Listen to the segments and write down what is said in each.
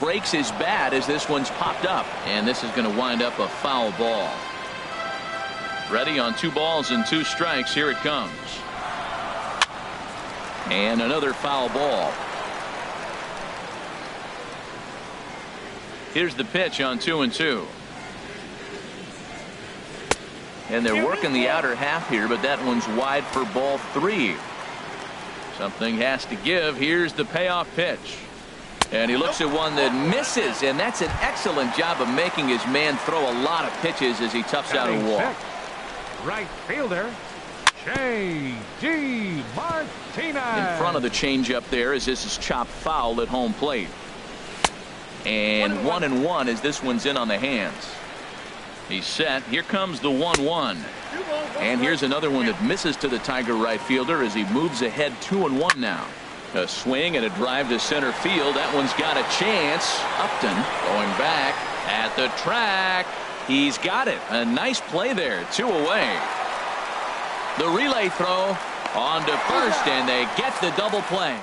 breaks his bat as this one's popped up, and this is going to wind up a foul ball. Ready on 2 balls and 2 strikes. Here it comes. And another foul ball. Here's the pitch on 2-2. And they're working the outer half here, but that one's wide for ball 3. Something has to give. Here's the payoff pitch. And he looks at one that misses, and that's an excellent job of making his man throw a lot of pitches as he toughs out a walk. Right fielder, J.D. Martinez. In front of the changeup there as this is chopped foul at home plate. And 1-1 as this one's in on the hands. He's set. Here comes the 1-1. And here's another one that misses to the Tiger right fielder as he moves ahead 2-1 now. A swing and a drive to center field. That one's got a chance. Upton going back at the track. He's got it. A nice play there. 2 away. The relay throw on to first, and they get the double play.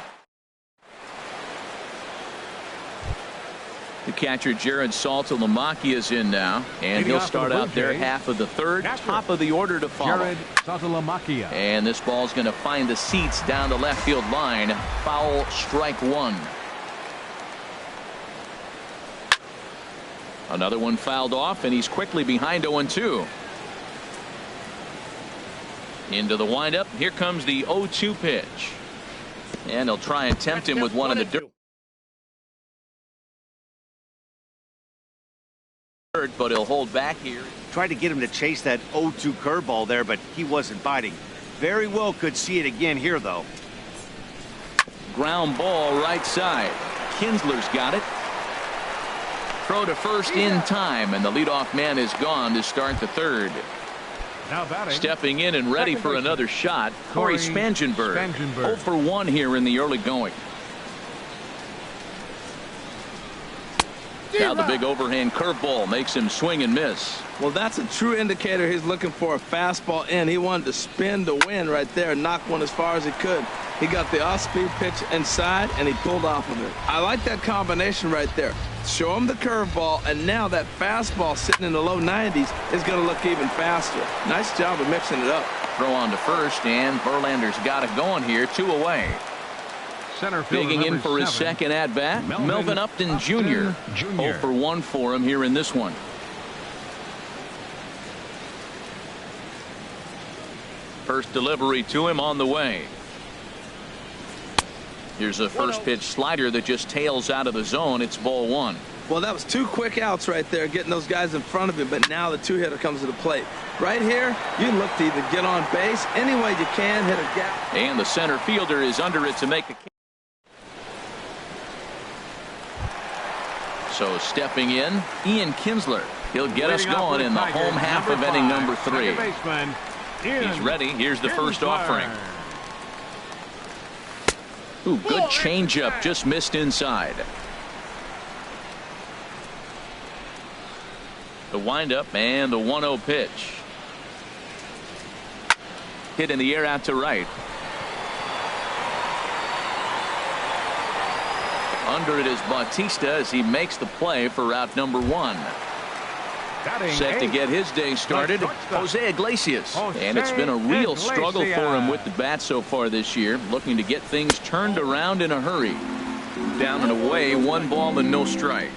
The catcher Jared Saltalamacchia is in now, and he'll start out their half of the third. Top of the order to follow. Jared Saltalamacchia. And this ball's going to find the seats down the left field line. Foul, strike 1. Another one fouled off, and he's quickly behind 0-2. Into the windup. Here comes the 0-2 pitch. And they'll try and tempt him with one in the dirt. But he'll hold back here. Tried to get him to chase that 0-2 curveball there, but he wasn't biting. Very well could see it again here, though. Ground ball right side. Kinsler's got it. Throw to first in time, and the leadoff man is gone to start the third. Now batting. Stepping in and ready for another shot, Corey Spangenberg. 0 for 1 here in the early going. Now the big overhand curveball makes him swing and miss. Well, that's a true indicator he's looking for a fastball in. He wanted to spin to win right there and knock one as far as he could. He got the off-speed pitch inside, and he pulled off of it. I like that combination right there. Show him the curveball, and now that fastball sitting in the low 90s is going to look even faster. Nice job of mixing it up. Throw on to first, and Verlander's got it going here. 2 away. Center digging in for his second at bat, Melvin Upton Jr. 0 for 1 for him here in this one. First delivery to him on the way. Here's a first pitch slider that just tails out of the zone. It's ball 1. Well, that was 2 quick outs right there, getting those guys in front of him, but now the 2-hitter comes to the plate. Right here, you look to either get on base any way you can, hit a gap. And the center fielder is under it to make the catch. So stepping in, Ian Kinsler. He'll get us going in the home half of inning number 3. He's ready. Here's the first offering. Ooh, good changeup, just missed inside. The windup and the 1-0 pitch. Hit in the air out to right. Under it is Bautista as he makes the play for route number 1. Set to get his day started, Jose Iglesias. And it's been a real struggle for him with the bat so far this year, looking to get things turned around in a hurry. Down and away, 1 ball and no strikes.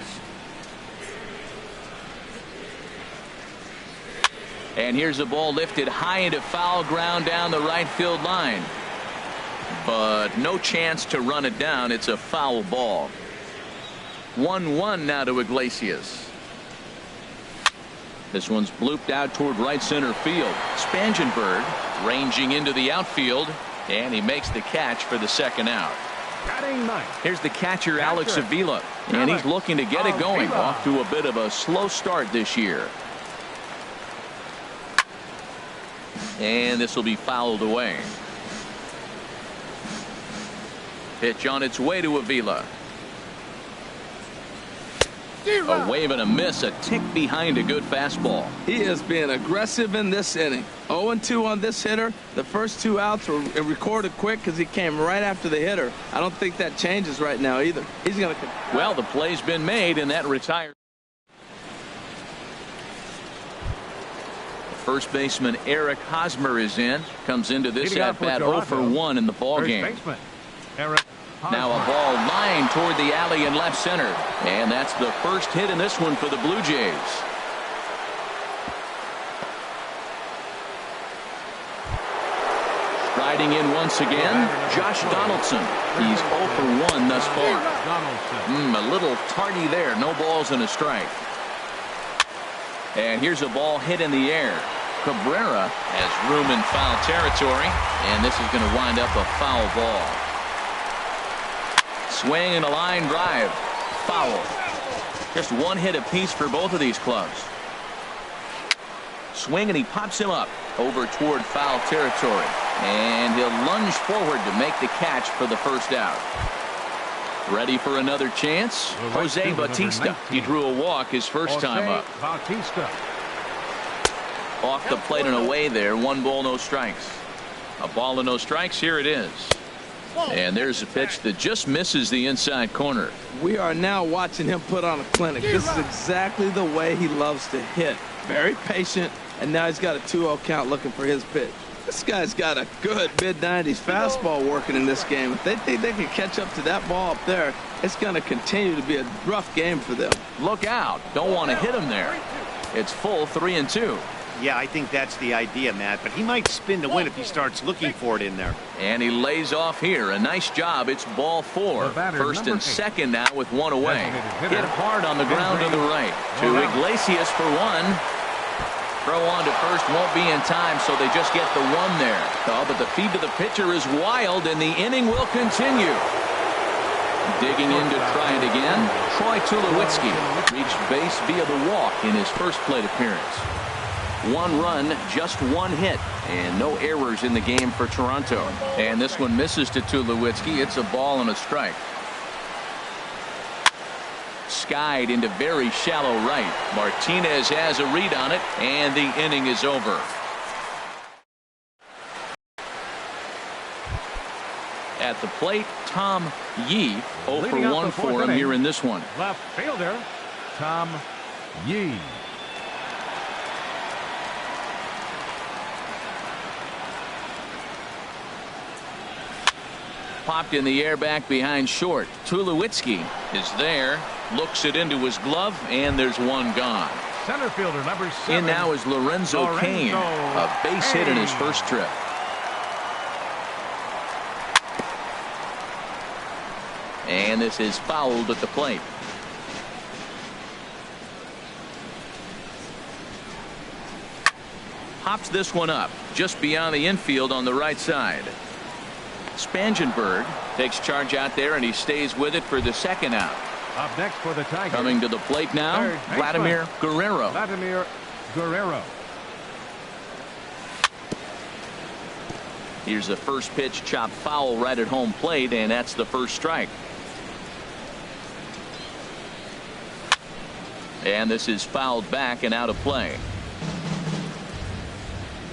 And here's a ball lifted high into foul ground down the right field line. But no chance to run it down. It's a foul ball. 1-1 now to Iglesias. This one's blooped out toward right center field. Spangenberg ranging into the outfield, and he makes the catch for the second out. Here's the catcher Alex Avila, and he's looking to get it going. Off to a bit of a slow start this year. And this will be fouled away. Pitch on its way to Avila. A wave and a miss, a tick behind a good fastball. He is being aggressive in this inning. 0-2 on this hitter. The first 2 outs were recorded quick because he came right after the hitter. I don't think that changes right now either. He's going to. Well, the play's been made, and that retires. First baseman Eric Hosmer is in. Comes into this at bat 0 for 1 in the ball game. Baseman, Eric Hosmer. Now a ball lined toward the alley in left center. And that's the first hit in this one for the Blue Jays. Striding in once again, Josh Donaldson. He's 0 for 1 thus far. A little tardy there. No balls and a strike. And here's a ball hit in the air. Cabrera has room in foul territory, and this is going to wind up a foul ball. Swing and a line drive. Foul. Just 1 hit apiece for both of these clubs. Swing, and he pops him up over toward foul territory. And he'll lunge forward to make the catch for the first out. Ready for another chance? Jose Bautista. He drew a walk his first time up. Bautista. Off the plate and away there. 1 ball, no strikes. A ball and no strikes. Here it is. And there's a pitch that just misses the inside corner. We are now watching him put on a clinic. This is exactly the way he loves to hit. Very patient, and now he's got a 2-0 count looking for his pitch. This guy's got a good mid-90s fastball working in this game. If they think they can catch up to that ball up there, it's going to continue to be a rough game for them. Look out. Don't want to hit him there. It's full 3-2. Yeah, I think that's the idea, Matt, but he might spin to win if he starts looking for it in there. And he lays off here. A nice job. It's ball 4. First and second now with 1 away. Hit hard on the ground to the right. To Iglesias for 1. Throw on to first won't be in time, so they just get the 1 there. Oh, but the feed to the pitcher is wild, and the inning will continue. Digging in to try it again, Troy Tulowitzki reached base via the walk in his first plate appearance. 1 run, just 1 hit, and no errors in the game for Toronto. And this one misses to Tulowitzki. It's a ball and a strike. Skied into very shallow right. Martinez has a read on it, and the inning is over. At the plate, Tom Yee. 0 for 1 for him here in this one. Left fielder, Tom Yee. Popped in the air back behind short. Tulowitzki is there. Looks it into his glove, and there's 1 gone. Center fielder number 7. In now is Lorenzo Cain. A base hit in his first trip. And this is fouled at the plate. Hops this one up just beyond the infield on the right side. Spangenberg takes charge out there, and he stays with it for the second out. Up next for the Tigers. Coming to the plate now, Vladimir Guerrero. Vladimir Guerrero. Here's the first pitch, chopped foul right at home plate, and that's the first strike. And this is fouled back and out of play.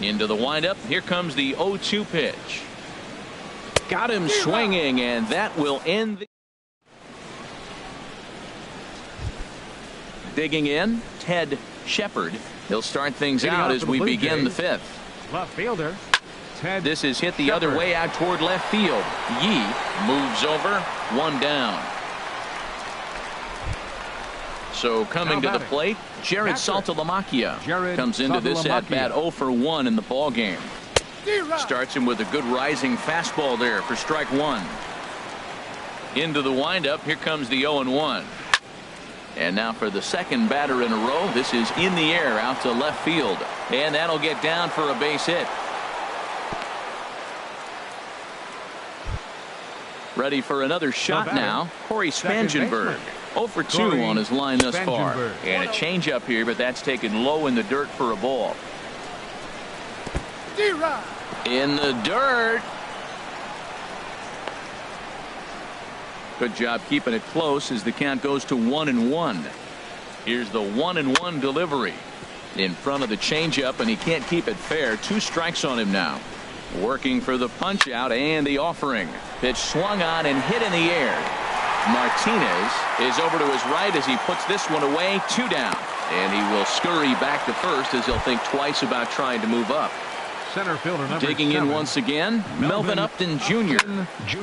Into the windup. Here comes the 0-2 pitch. Got him swinging, and that will end the. Digging in, Ted Shepard. He'll start things out as we begin the 5th. Left fielder, Ted. This is hit the other way out toward left field. Yee moves over, 1 down. So coming to the plate, Jared Saltalamacchia comes into this at bat 0 for 1 in the ball game. Starts him with a good rising fastball there for strike 1. Into the windup. Here comes the 0-1. And now for the second batter in a row. This is in the air out to left field. And that'll get down for a base hit. Ready for another shot now. Corey Spangenberg. 0 for 2 on his line thus far. And a changeup here, but that's taken low in the dirt for a ball. In the dirt. Good job keeping it close as the count goes to 1-1. Here's the 1-1 delivery in front of the changeup, and he can't keep it fair. 2 strikes on him now. Working for the punch out and the offering. Pitch swung on and hit in the air. Martinez is over to his right as he puts this one away. 2 down, and he will scurry back to first as he'll think twice about trying to move up. Center fielder number Digging 7, in once again, Melvin Upton Jr.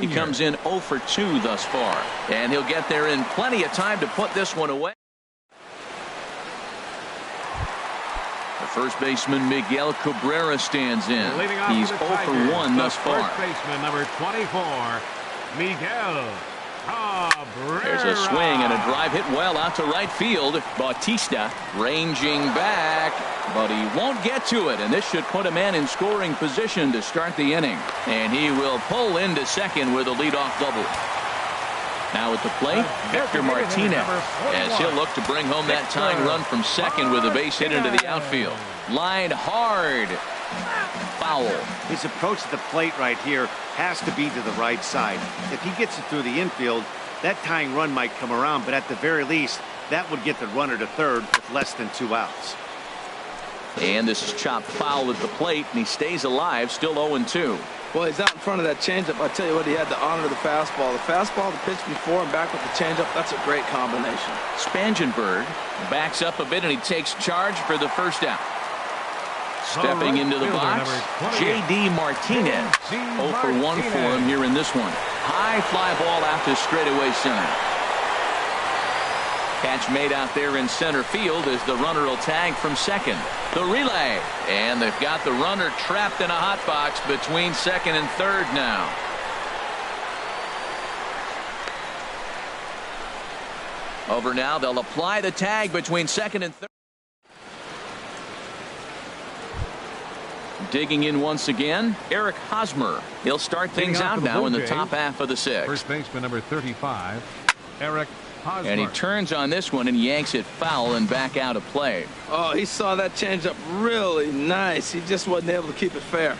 He comes in 0 for 2 thus far, and he'll get there in plenty of time to put this one away. The first baseman Miguel Cabrera stands in. He's 0 for 1 thus far. First baseman number 24, Miguel Cabrera. There's a swing and a drive hit well out to right field. Bautista ranging back, but he won't get to it, and this should put a man in scoring position to start the inning. And he will pull into second with a leadoff double. Now at the plate, Victor Martinez, as he'll look to bring home that tying run from second with a base hit into the outfield. Lined hard. Foul. His approach to the plate right here has to be to the right side. If he gets it through the infield, that tying run might come around, but at the very least, that would get the runner to third with less than 2 outs. And this is chopped foul at the plate, and he stays alive, still 0-2. Well, he's out in front of that changeup. I tell you what, he had to honor the fastball. The fastball, the pitch before, and back with the changeup. That's a great combination. Spangenberg backs up a bit, and he takes charge for the first out. Stepping into the box, J.D. Martinez. 0 for 1 for him here in this one. High fly ball out to straightaway center. Catch made out there in center field as the runner will tag from second. The relay, and they've got the runner trapped in a hot box between second and third now. Over now, they'll apply the tag between second and third. Digging in once again, Eric Hosmer. He'll start things out now in the top half of the 6th. First baseman number 35, Eric Hosmer. And he turns on this one and yanks it foul and back out of play. Oh, he saw that changeup really nice. He just wasn't able to keep it fair.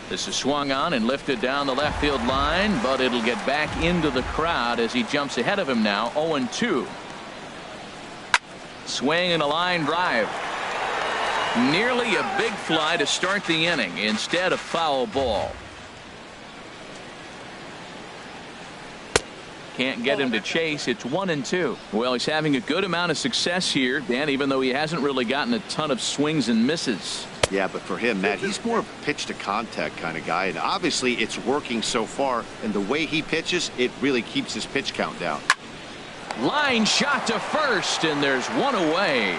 This is swung on and lifted down the left field line, but it'll get back into the crowd as he jumps ahead of him now. 0-2. Swing and a line drive. Nearly a big fly to start the inning instead of foul ball. Can't get him to chase. It's 1-2. Well, he's having a good amount of success here, Dan, even though he hasn't really gotten a ton of swings and misses. Yeah, but for him, Matt, he's more of a pitch to contact kind of guy, and obviously it's working so far, and the way he pitches, it really keeps his pitch count down. Line shot to first, and there's one away.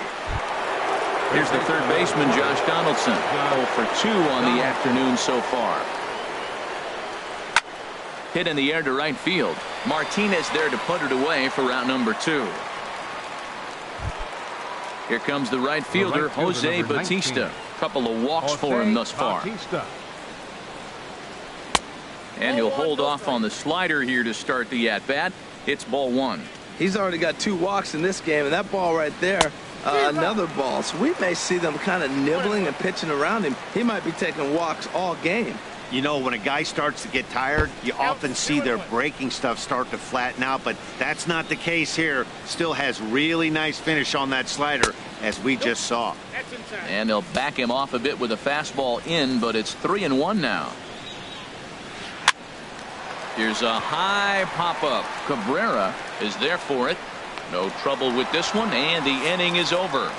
Here's the third baseman, Josh Donaldson. 0 for 2 on the afternoon so far. Hit in the air to right field. Martinez there to put it away for route number 2. Here comes the right fielder, Jose Bautista. Couple of walks for him thus far. And he'll hold off on the slider here to start the at-bat. It's ball 1. He's already got 2 walks in this game, and that ball right there, another ball. So we may see them kind of nibbling and pitching around him. He might be taking walks all game. You know, when a guy starts to get tired, you often see their breaking stuff start to flatten out, but that's not the case here. Still has really nice finish on that slider, as we just saw. And they'll back him off a bit with a fastball in, but it's 3-1 now. Here's a high pop-up. Cabrera is there for it. No trouble with this one, and the inning is over.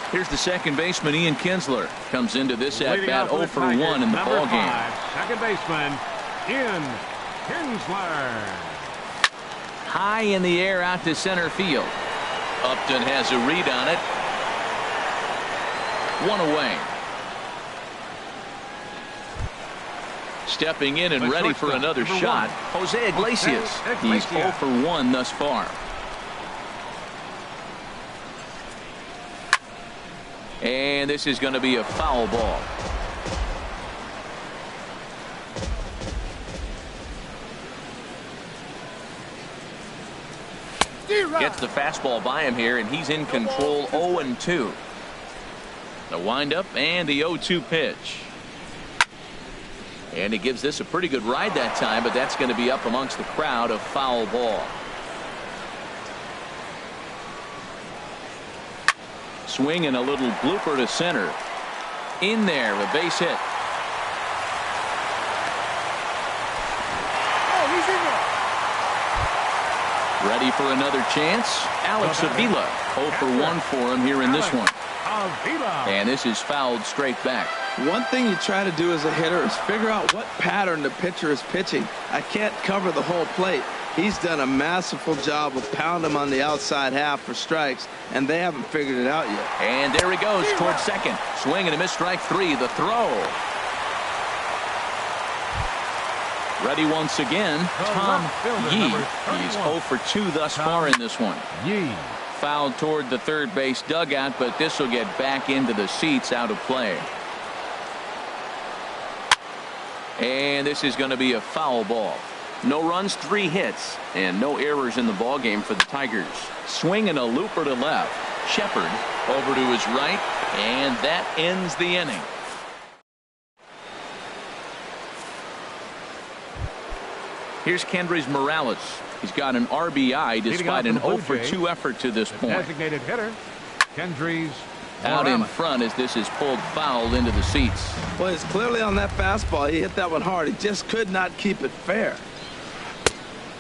Here's the second baseman, Ian Kinsler. Comes into this at-bat 0 for 1 in the ballgame. Second baseman, Ian Kinsler. High in the air out to center field. Upton has a read on it. 1 away. Stepping in and ready for another shot, Jose Iglesias. He's 0 for 1 thus far. And this is going to be a foul ball. Gets the fastball by him here, and he's in control. 0-2. The windup and the 0-2 pitch. And he gives this a pretty good ride that time, but that's going to be up amongst the crowd, a foul ball. Swing and a little blooper to center. In there, a base hit. Ready for another chance. Alex Avila 0 for 1 for him here in this one. And this is fouled straight back. One thing you try to do as a hitter is figure out what pattern the pitcher is pitching. I can't cover the whole plate. He's done a masterful job of pounding him on the outside half for strikes, and they haven't figured it out yet. And there he goes towards second. Swing and a miss, strike 3. The throw. Ready once again, Tom Yee. He's 0 for 2 thus far in this one. Yee. Fouled toward the third base dugout, but this will get back into the seats, out of play. And this is going to be a foul ball. No runs, 3 hits, and no errors in the ball game for the Tigers. Swing and a looper to left. Shepard over to his right, and that ends the inning. Here's Kendrys Morales. He's got an RBI despite an 0 for 2 effort to this point. Designated hitter, Kendrys Out in front as this is pulled foul into the seats. Well, it's clearly on that fastball. He hit that one hard. He just could not keep it fair.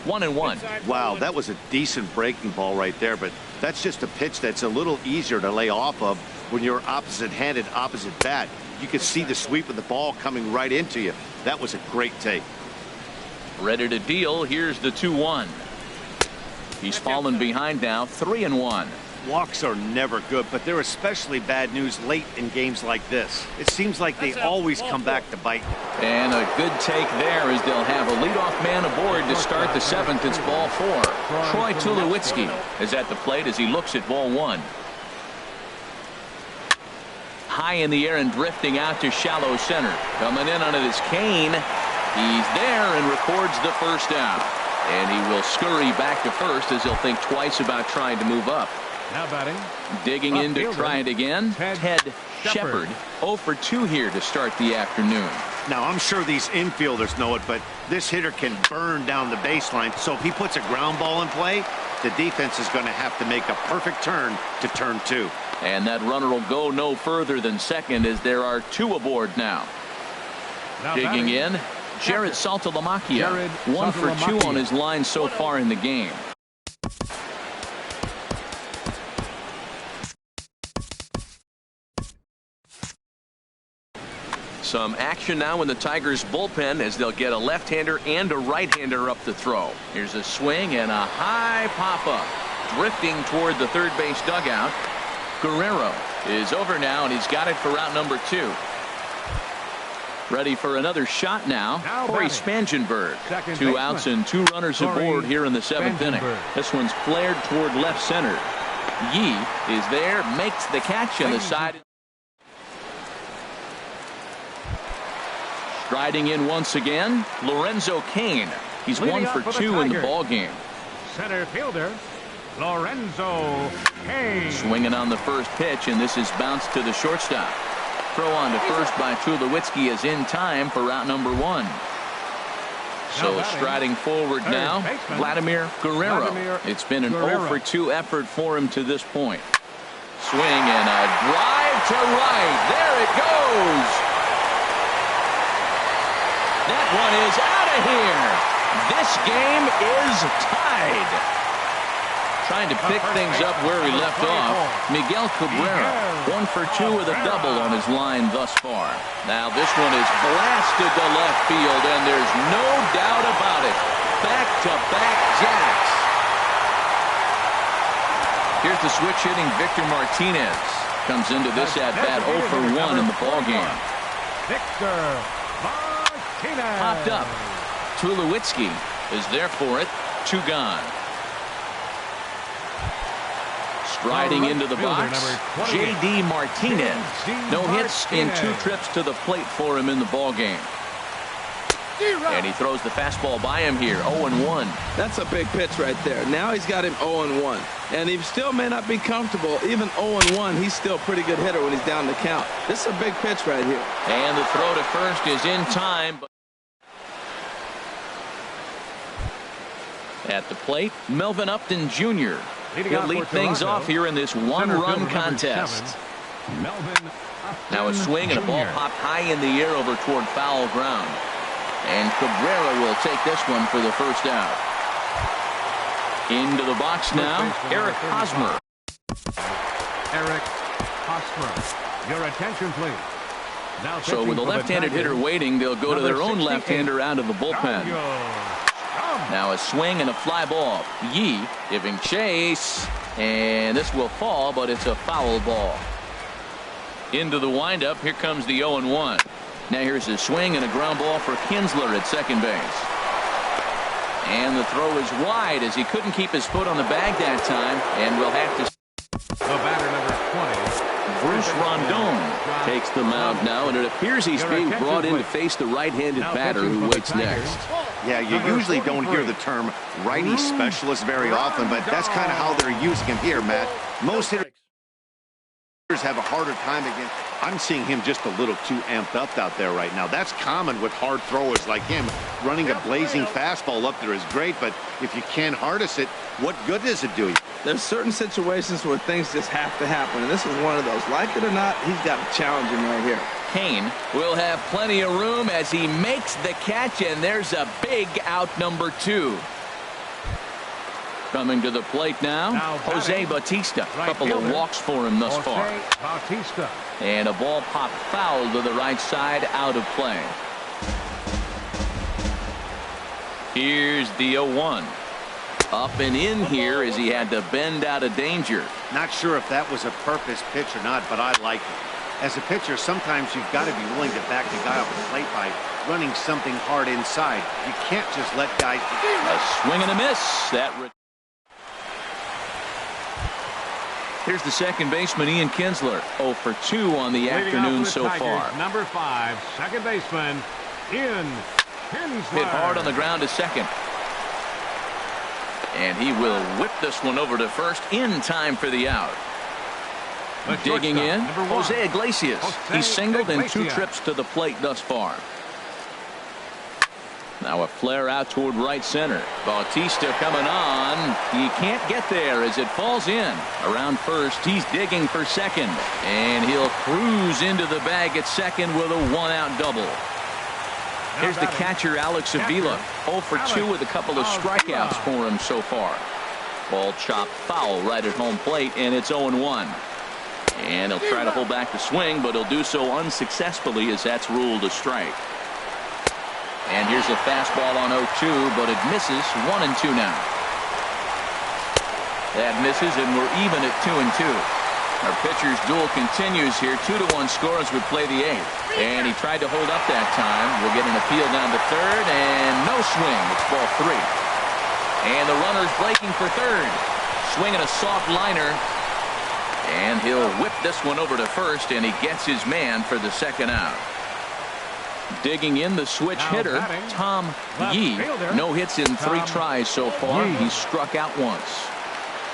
1-1. Wow, that was a decent breaking ball right there, but that's just a pitch that's a little easier to lay off of when you're opposite-handed, opposite bat. You could see the sweep of the ball coming right into you. That was a great take. Ready to deal. Here's the 2-1. He's fallen behind now, 3-1. Walks are never good, but they're especially bad news late in games like this. It seems like they always come back to bite. And a good take there as they'll have a leadoff man aboard to start the 7th. It's ball 4. Troy Tulowitzki is at the plate as he looks at ball 1. High in the air and drifting out to shallow center. Coming in on it is Kane. He's there and records the first out. And he will scurry back to first as he'll think twice about trying to move up. Now batting. Digging in to try it again. Ted Shepard 0 for 2 here to start the afternoon. Now, I'm sure these infielders know it, but this hitter can burn down the baseline. So if he puts a ground ball in play, the defense is going to have to make a perfect turn to turn 2. And that runner will go no further than second as there are 2 aboard now. Digging in, Jared Saltalamacchia. 1 for 2 on his line so far in the game. Some action now in the Tigers bullpen as they'll get a left-hander and a right-hander up the throw. Here's a swing and a high pop-up. Drifting toward the third base dugout. Guerrero is over now, and he's got it for route number 2. Ready for another shot now. Corey Spangenberg. 2 outs and 2 runners aboard here in the 7th inning. This one's flared toward left center. Yee is there, makes the catch on the side. Striding in once again, Lorenzo Cain. He's 1 for 2 in the ball game. Center fielder Lorenzo Cain. Swinging on the first pitch, and this is bounced to the shortstop. Throw on to first by Tulowitzki is in time for route number 1. So striding forward now, Vladimir Guerrero. It's been an 0 for 2 effort for him to this point. Swing and a drive to right. There it goes. That one is out of here. This game is tied. Trying to pick things up where he left off. Miguel Cabrera, 1 for 2 with a double on his line thus far. Now this one is blasted to left field, and there's no doubt about it. Back-to-back jacks. Here's the switch hitting Victor Martinez. Comes into this at-bat 0 for 1 in the ballgame. Victor Martinez. Popped up. Tulowitzki is there for it. 2 gone. Striding into the box, J.D. Martinez. No hits in 2 trips to the plate for him in the ballgame. And he throws the fastball by him here, 0-1. That's a big pitch right there. Now he's got him 0-1. And he still may not be comfortable. Even 0-1, he's still a pretty good hitter when he's down the count. This is a big pitch right here. And the throw to first is in time. At the plate, Melvin Upton Jr. He'll lead things off here in this one-run contest. Now a swing and a ball popped high in the air over toward foul ground. And Cabrera will take this one for the first out. Into the box now, Eric Hosmer. Eric Hosmer. Your attention, please. Now So with a left-handed hitter waiting, they'll go to their own left-hander out of the bullpen. Now a swing and a fly ball. Yee giving chase. And this will fall, but it's a foul ball. Into the windup. Here comes the 0-1. Now here's a swing and a ground ball for Kinsler at second base. And the throw is wide as he couldn't keep his foot on the bag that time. And we'll have to. The batter number 20. Bruce Rondon takes the mound now, and it appears he's being brought in to face the right-handed batter who waits next. Yeah, you usually don't hear the term righty specialist very often, but that's kind of how they're using him here, Matt. Most hitters have a harder time against. I'm seeing him just a little too amped up out there right now. That's common with hard throwers like him. Running a blazing fastball up there is great, but if you can't harness it, what good does it do you? There's certain situations where things just have to happen, and this is one of those. Like it or not, he's got to challenge him right here. Kane will have plenty of room as he makes the catch, and there's a big out number 2. Coming to the plate now Jose Bautista. A couple of walks for him thus far. Bautista. And a ball popped foul to the right side, out of play. Here's the 0-1. Up and in here as he had to bend out of danger. Not sure if that was a purpose pitch or not, but I like it. As a pitcher, sometimes you've got to be willing to back the guy off the plate by running something hard inside. You can't just let guys. A swing and a miss. Here's the second baseman, Ian Kinsler. 0 for 2 on the afternoon so far. Number 5, second baseman, Ian Kinsler. Hit hard on the ground to second. And he will whip this one over to first in time for the out. Digging in, Jose Iglesias. He singled in 2 trips to the plate thus far. Now a flare out toward right center. Bautista coming on. He can't get there as it falls in. Around first, he's digging for second. And he'll cruise into the bag at second with a 1-out double. Here's the catcher, Alex Avila. 0 for 2 with a couple of strikeouts for him so far. Ball chopped foul right at home plate, and it's 0-1. And he'll try to hold back the swing, but he'll do so unsuccessfully as that's ruled a strike. And here's a fastball on 0-2, but it misses. 1-2 now. That misses, and we're even at 2-2. Our pitcher's duel continues here. 2-1 score as we play the 8th. And he tried to hold up that time. We'll get an appeal down to third, and no swing. It's ball 3. And the runner's breaking for third. Swinging a soft liner. And he'll whip this one over to first, and he gets his man for the second out. Digging in, the switch hitter, Tom Yee. No hits in 3 tries so far. He's struck out once.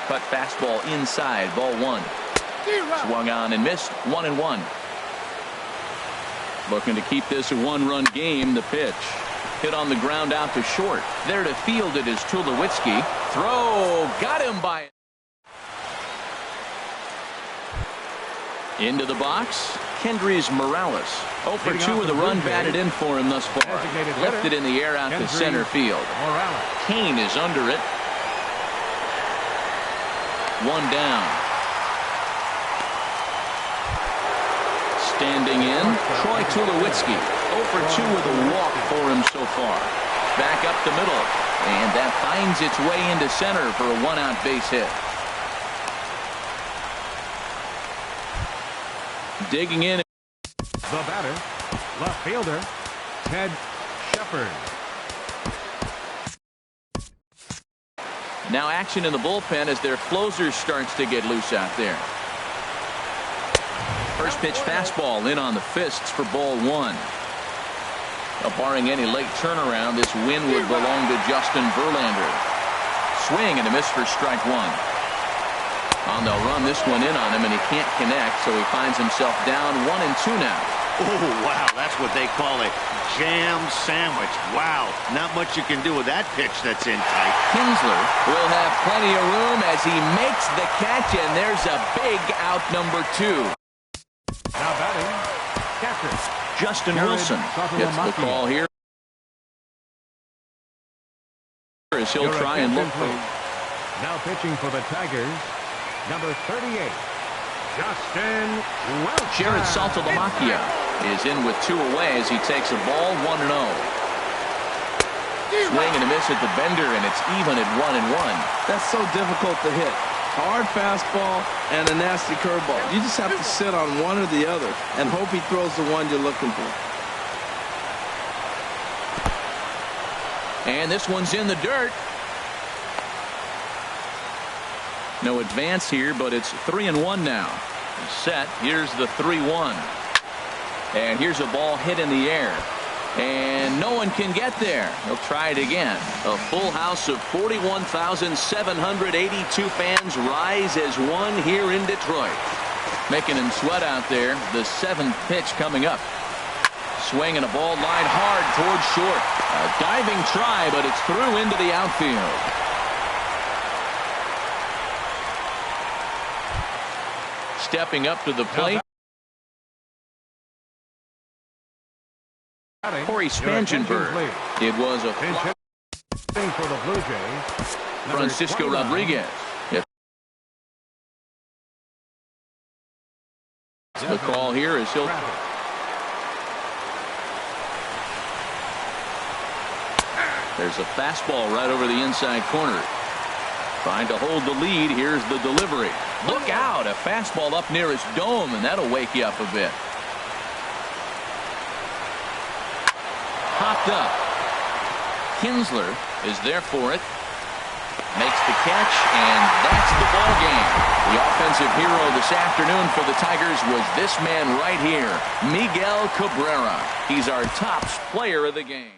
Cut fastball inside, ball 1. Swung on and missed. 1-1. Looking to keep this a 1-run game. The pitch. Hit on the ground out to short. There to field it is Tulowitzki. Throw. Got him by it. Into the box. Kendrys Morales. 0 for 2 with a run batted in for him thus far. Lifted in the air out to center field. Kane is under it. 1 down. Standing in, Troy Tulowitzki. 0 for 2 with a walk for him so far. Back up the middle. And that finds its way into center for a 1-out base hit. Digging in. The batter, left fielder, Ted Shepard. Now action in the bullpen as their closer starts to get loose out there. First pitch fastball in on the fists for ball 1. Now, barring any late turnaround, this win would belong to Justin Verlander. Swing and a miss for strike 1. And they'll run this one in on him, and he can't connect, so he finds himself down 1-2 now. Oh, wow, that's what they call a jam sandwich. Wow, not much you can do with that pitch that's in tight. Kinsler will have plenty of room as he makes the catch, and there's a big out number 2. Now batting, catcher. Justin Wilson gets the call here as he'll try and look for. Now pitching for the Tigers, number 38, Justin Wilson. Jared Saltalamacchia is in with 2 away as he takes a ball 1-0. Swing and a miss at the bender, and it's even at 1-1. That's so difficult to hit. Hard fastball and a nasty curveball. You just have to sit on one or the other and hope he throws the one you're looking for. And this one's in the dirt. No advance here, but it's 3-1 now. Set. Here's the 3-1. And here's a ball hit in the air. And no one can get there. He'll try it again. A full house of 41,782 fans rise as one here in Detroit. Making him sweat out there. The 7th pitch coming up. Swing and a ball line hard towards short. A diving try, but it's through into the outfield. Stepping up to the plate, Corey Spangenberg. It was a for the Blue Jays, Francisco Rodriguez. The call here is he'll. There's a fastball right over the inside corner. Trying to hold the lead. Here's the delivery. Look out. A fastball up near his dome, and that'll wake you up a bit. Popped up. Kinsler is there for it. Makes the catch, and that's the ball game. The offensive hero this afternoon for the Tigers was this man right here, Miguel Cabrera. He's our top player of the game.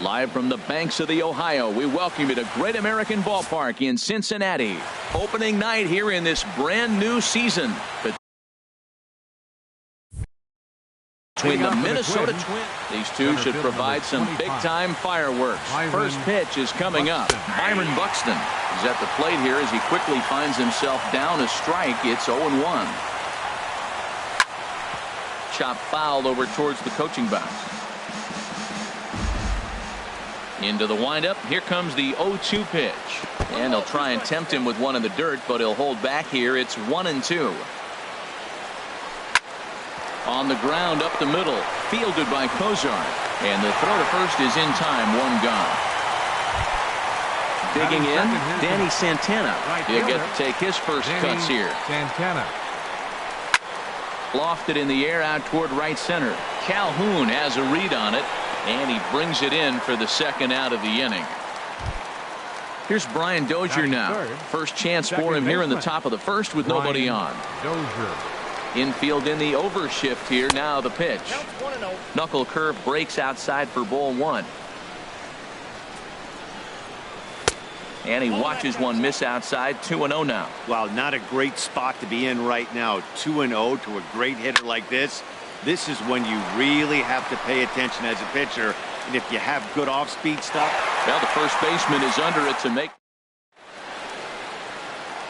Live from the banks of the Ohio, we welcome you to Great American Ballpark in Cincinnati. Opening night here in this brand new season between the Minnesota Twins. These two should provide some big-time fireworks. First pitch is coming up. Byron Buxton is at the plate here as he quickly finds himself down a strike. It's 0-1. Chop foul over towards the coaching box. Into the windup. Here comes the 0-2 pitch. And they'll try and tempt him with one in the dirt, but he'll hold back here. It's 1-2. On the ground up the middle. Fielded by Kozar. And the throw to first is in time. One gone. Digging in, Danny Santana. He'll get to take his first cuts here. Santana. Lofted in the air out toward right center. Calhoun has a read on it. And he brings it in for the second out of the inning. Here's Brian Dozier now. First chance for him here in the top of the first with nobody on. Dozier. Infield in the overshift here. Now the pitch. Knuckle curve breaks outside for ball one. And he watches one miss outside. 2-0 now. Wow, not a great spot to be in right now. 2-0 to a great hitter like this. This is when you really have to pay attention as a pitcher. And if you have good off-speed stuff. Well, the first baseman is under it to make.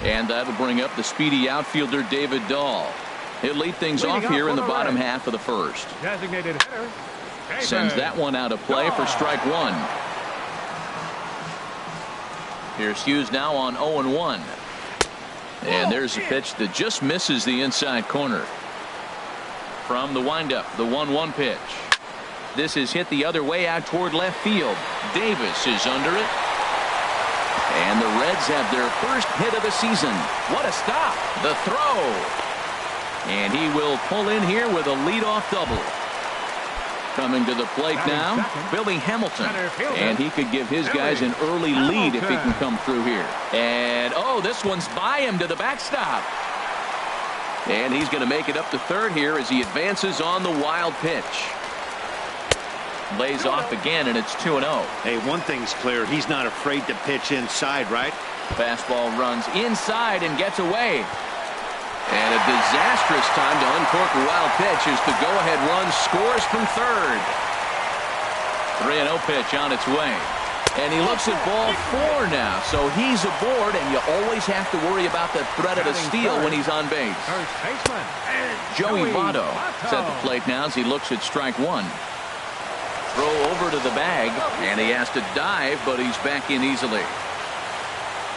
And that'll bring up the speedy outfielder David Dahl. He'll lead things off here in the bottom half of the first. Designated hitter. Sends that one out of play for strike one. Here's Hughes now on 0-1. And there's a pitch that just misses the inside corner. From the windup, the 1-1 pitch. This is hit the other way out toward left field. Davis is under it. And the Reds have their first hit of the season. What a stop. The throw. And he will pull in here with a leadoff double. Coming to the plate now, Billy Hamilton. And he could give his guys an early lead if he can come through here. And, oh, this one's by him to the backstop. And he's going to make it up to third here as he advances on the wild pitch. Lays off again, and it's 2-0. Hey, one thing's clear. He's not afraid to pitch inside, right? Fastball runs inside and gets away. And a disastrous time to uncork a wild pitch as the go-ahead run scores from third. 3-0 pitch on its way. And he looks at ball four now, so he's aboard, and you always have to worry about the threat of a steal when he's on base. Joey Votto is at the plate now as he looks at strike one. Throw over to the bag, and he has to dive, but he's back in easily.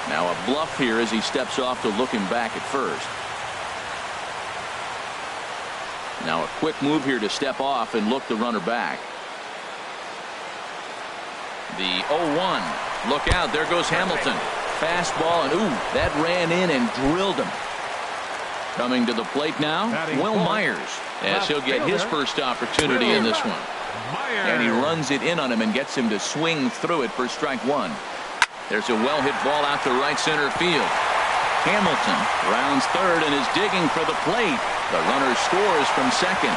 Now a bluff here as he steps off to look him back at first. Now a quick move here to step off and look the runner back. The 0-1. Look out. There goes Hamilton. Fastball, and ooh, that ran in and drilled him. Coming to the plate now, Will Myers, as he'll get his first opportunity in this one. And he runs it in on him and gets him to swing through it for strike one. There's a well-hit ball out to right center field. Hamilton rounds third and is digging for the plate. The runner scores from second.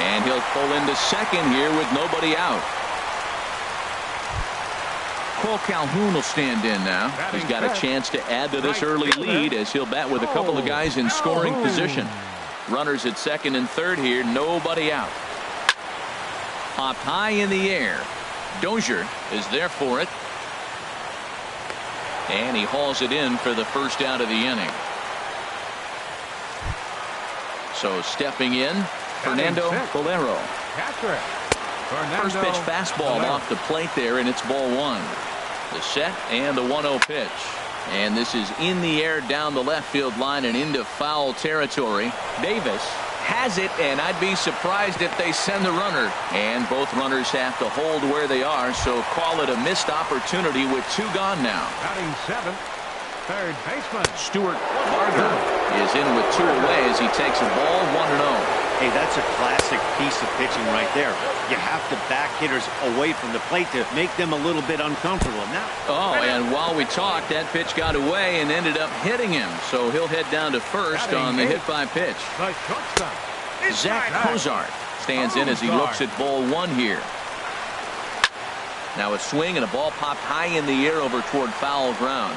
And he'll pull into second here with nobody out. Cole Calhoun will stand in now. He's got a chance to add to this early lead as he'll bat with a couple of guys in scoring position. Runners at second and third here. Nobody out. Popped high in the air. Dozier is there for it. And he hauls it in for the first out of the inning. So stepping in, Fernando Bolero. First pitch fastball off the plate there, and it's ball one. The set and the 1-0 pitch. And this is in the air down the left field line and into foul territory. Davis has it, and I'd be surprised if they send the runner. And both runners have to hold where they are, so call it a missed opportunity with two gone now. Batting seventh, third baseman Stuart Varga is in with two away as he takes a ball 1-0. Hey, that's a classic piece of pitching right there. You have to back hitters away from the plate to make them a little bit uncomfortable. Now, and while we talked, that pitch got away and ended up hitting him. So he'll head down to first on the hit by pitch. Zach Cozart stands in as he looks at ball one here. Now a swing and a ball popped high in the air over toward foul ground.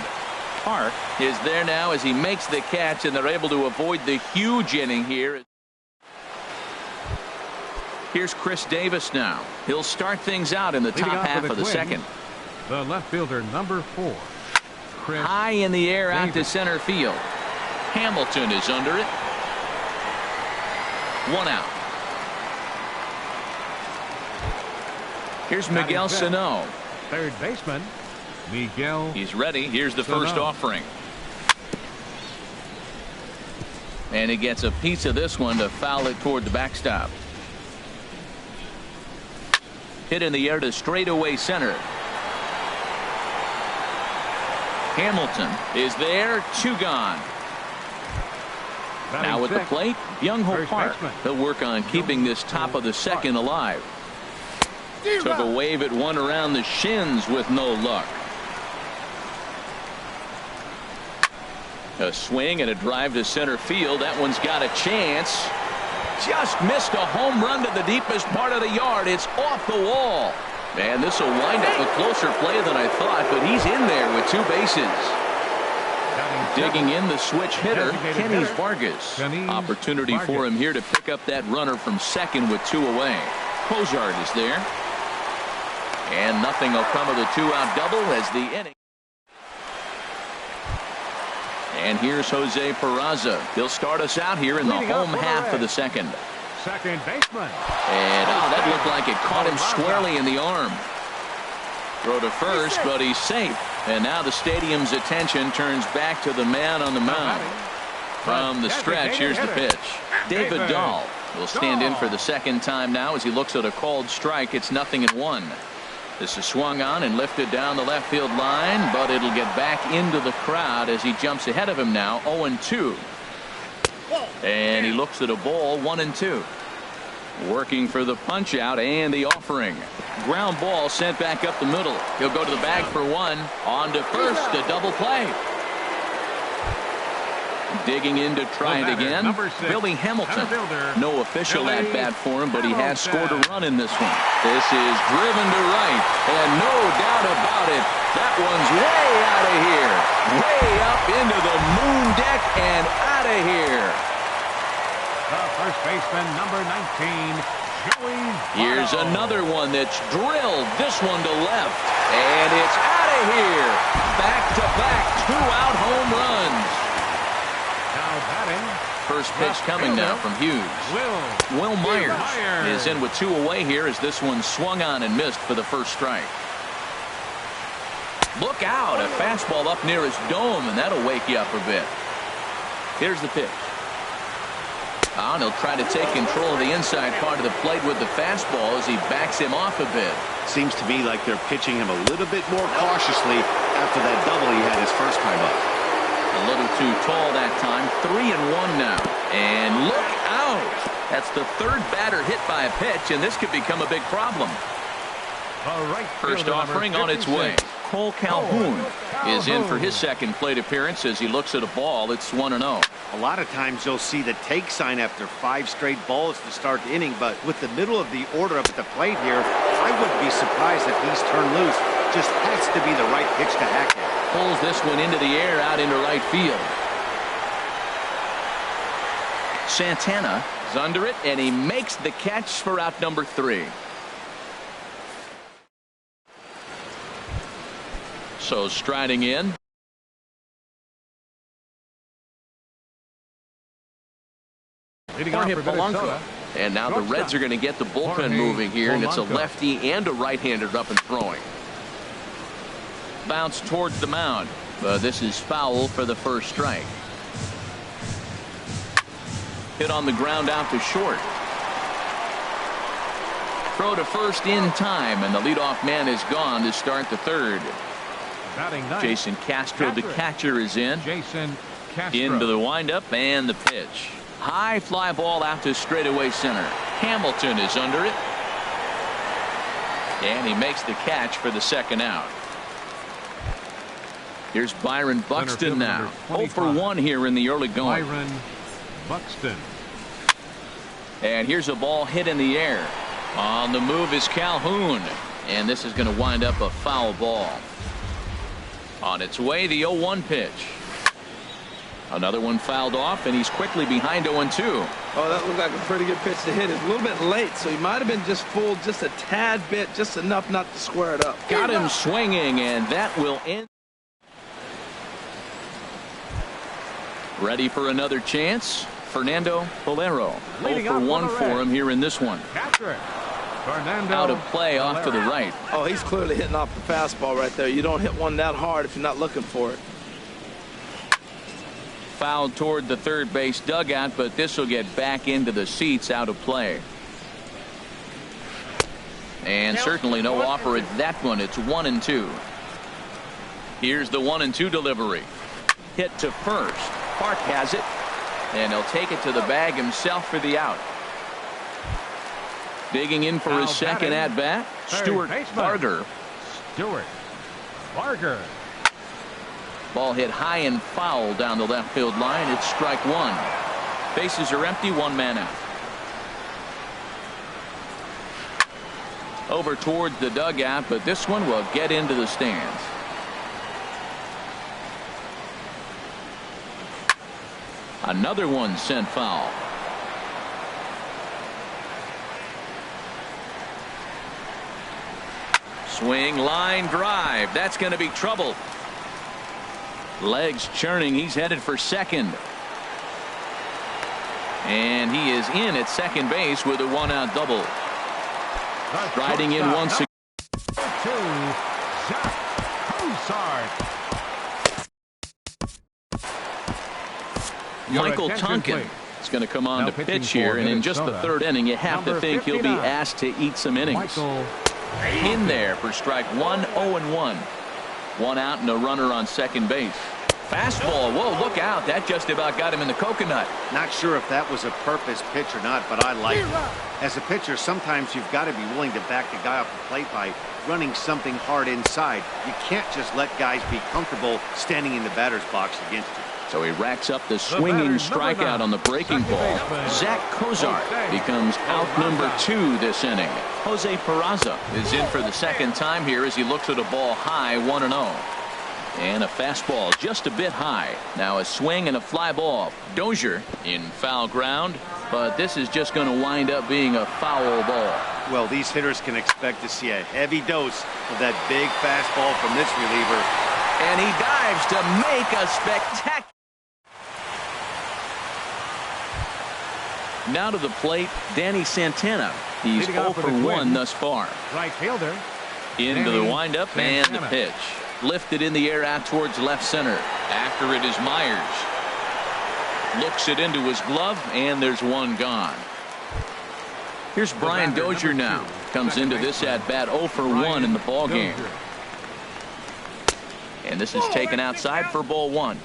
Park is there now as he makes the catch, and they're able to avoid the huge inning here. Here's Chris Davis now. He'll start things out in the top half of the second. The left fielder, number 4. Chris high in the air out to Davis. center field. Hamilton is under it. One out. Here's Miguel Sano. Third baseman, Miguel. He's ready. Here's the first offering. And he gets a piece of this one to foul it toward the backstop. Hit in the air to straightaway center. Hamilton is there. Two gone. Now with the plate, Byung-ho Park. He'll work on keeping this top of the second alive. Took a wave at one around the shins with no luck. A swing and a drive to center field. That one's got a chance. Just missed a home run to the deepest part of the yard. It's off the wall. And this will wind up a closer play than I thought, but he's in there with two bases. Digging in the switch hitter, Kenny Vargas. Opportunity for him here to pick up that runner from second with two away. Cozart is there. And nothing will come of the two-out double as the inning. And here's Jose Peraza. He'll start us out here in the home half of the second. Second baseman. And that looked like it caught him squarely in the arm. Throw to first, but he's safe. And now the stadium's attention turns back to the man on the mound. From the stretch, here's the pitch. David Dahl will stand in for the second time now as he looks at a called strike. It's 0-1. This is swung on and lifted down the left field line, but it'll get back into the crowd as he jumps ahead of him now. 0-2. And he looks at a ball. 1-2. Working for the punch out and the offering. Ground ball sent back up the middle. He'll go to the bag for one. On to first. A double play. Digging in to try it again. Billy Hamilton. No official at bat for him, but he has scored a run in this one. This is driven to right, and no doubt about it, that one's way out of here. Way up into the moon deck and out of here. The first baseman, number 19, Joey Votto. Here's another one that's drilled. This one to left, and it's out of here. Back-to-back two-out home runs. First pitch coming now from Hughes. Will Myers is in with two away here as this one swung on and missed for the first strike. Look out, a fastball up near his dome, and that'll wake you up a bit. Here's the pitch. And he'll try to take control of the inside part of the plate with the fastball as he backs him off a bit. Seems to me like they're pitching him a little bit more cautiously after that double he had his first time up. A little too tall that time. 3-1 now. And look out. That's the third batter hit by a pitch, and this could become a big problem. First offering on its way. Cole Calhoun is in for his second plate appearance as he looks at a ball. It's 1-0. A lot of times you'll see the take sign after 5 straight balls to start the inning, but with the middle of the order up at the plate here, I wouldn't be surprised if he's turned loose Just has to be the right pitch to hack it. Pulls this one into the air out into right field. Santana is under it, and he makes the catch for out number 3. So striding in. And now the Reds are going to get the bullpen moving here, and it's a lefty and a right-hander up and throwing. Bounce towards the mound, but this is foul for the first strike. Hit on the ground out to short. Throw to first in time, and the leadoff man is gone to start the third. Jason Castro, the catcher, is in. Into the windup and the pitch. High fly ball out to straightaway center. Hamilton is under it. And he makes the catch for the second out. Here's Byron Buxton now. 0 for 1 here in the early going. Byron Buxton. And here's a ball hit in the air. On the move is Calhoun. And this is going to wind up a foul ball. On its way, the 0-1 pitch. Another one fouled off, and he's quickly behind 0-2. Oh, that looked like a pretty good pitch to hit. It's a little bit late, so he might have been just fooled just a tad bit, just enough not to square it up. Got him swinging, and that will end. Ready for another chance? Fernando Bolero. 0 for 1 for him here in this one. Out of play off to the right. Oh, he's clearly hitting off the fastball right there. You don't hit one that hard if you're not looking for it. Fouled toward the third base dugout, but this will get back into the seats out of play. And certainly no offer at that one. It's 1-2. Here's the 1-2 delivery. Hit to first. Park has it, and he'll take it to the bag himself for the out. Digging in for his second at bat, Stuart Barger. Ball hit high and foul down the left field line. It's strike 1. Bases are empty, 1 man out. Over towards the dugout, but this one will get into the stands. Another one sent foul. Swing, line drive. That's going to be trouble. Legs churning. He's headed for second. And he is in at second base with a 1-out double. Riding in once again. Michael Tonkin is going to come on to pitch here, and in just the third inning, you have to think he'll be asked to eat some innings. In there for strike 1, 0-1. 1 out and a runner on second base. Fastball. Whoa, look out. That just about got him in the coconut. Not sure if that was a purpose pitch or not, but I like it. As a pitcher, sometimes you've got to be willing to back the guy off the plate by running something hard inside. You can't just let guys be comfortable standing in the batter's box against you. So he racks up the swinging strikeout on the breaking ball. Zach Cozart becomes out number 2 this inning. Jose Peraza is in for the second time here as he looks at a ball high, 1-0. And a fastball just a bit high. Now a swing and a fly ball. Dozier in foul ground, but this is just going to wind up being a foul ball. Well, these hitters can expect to see a heavy dose of that big fastball from this reliever. And he dives to make a spectacular. Now to the plate, Danny Santana. He's 0 for 1 thus far. Right fielder. Into the windup and the pitch. Lifted in the air out towards left center. After it is Myers. Looks it into his glove, and there's one gone. Here's Brian Dozier now. Comes into this at bat 0 for 1 in the ball game. And this is taken outside for ball 1.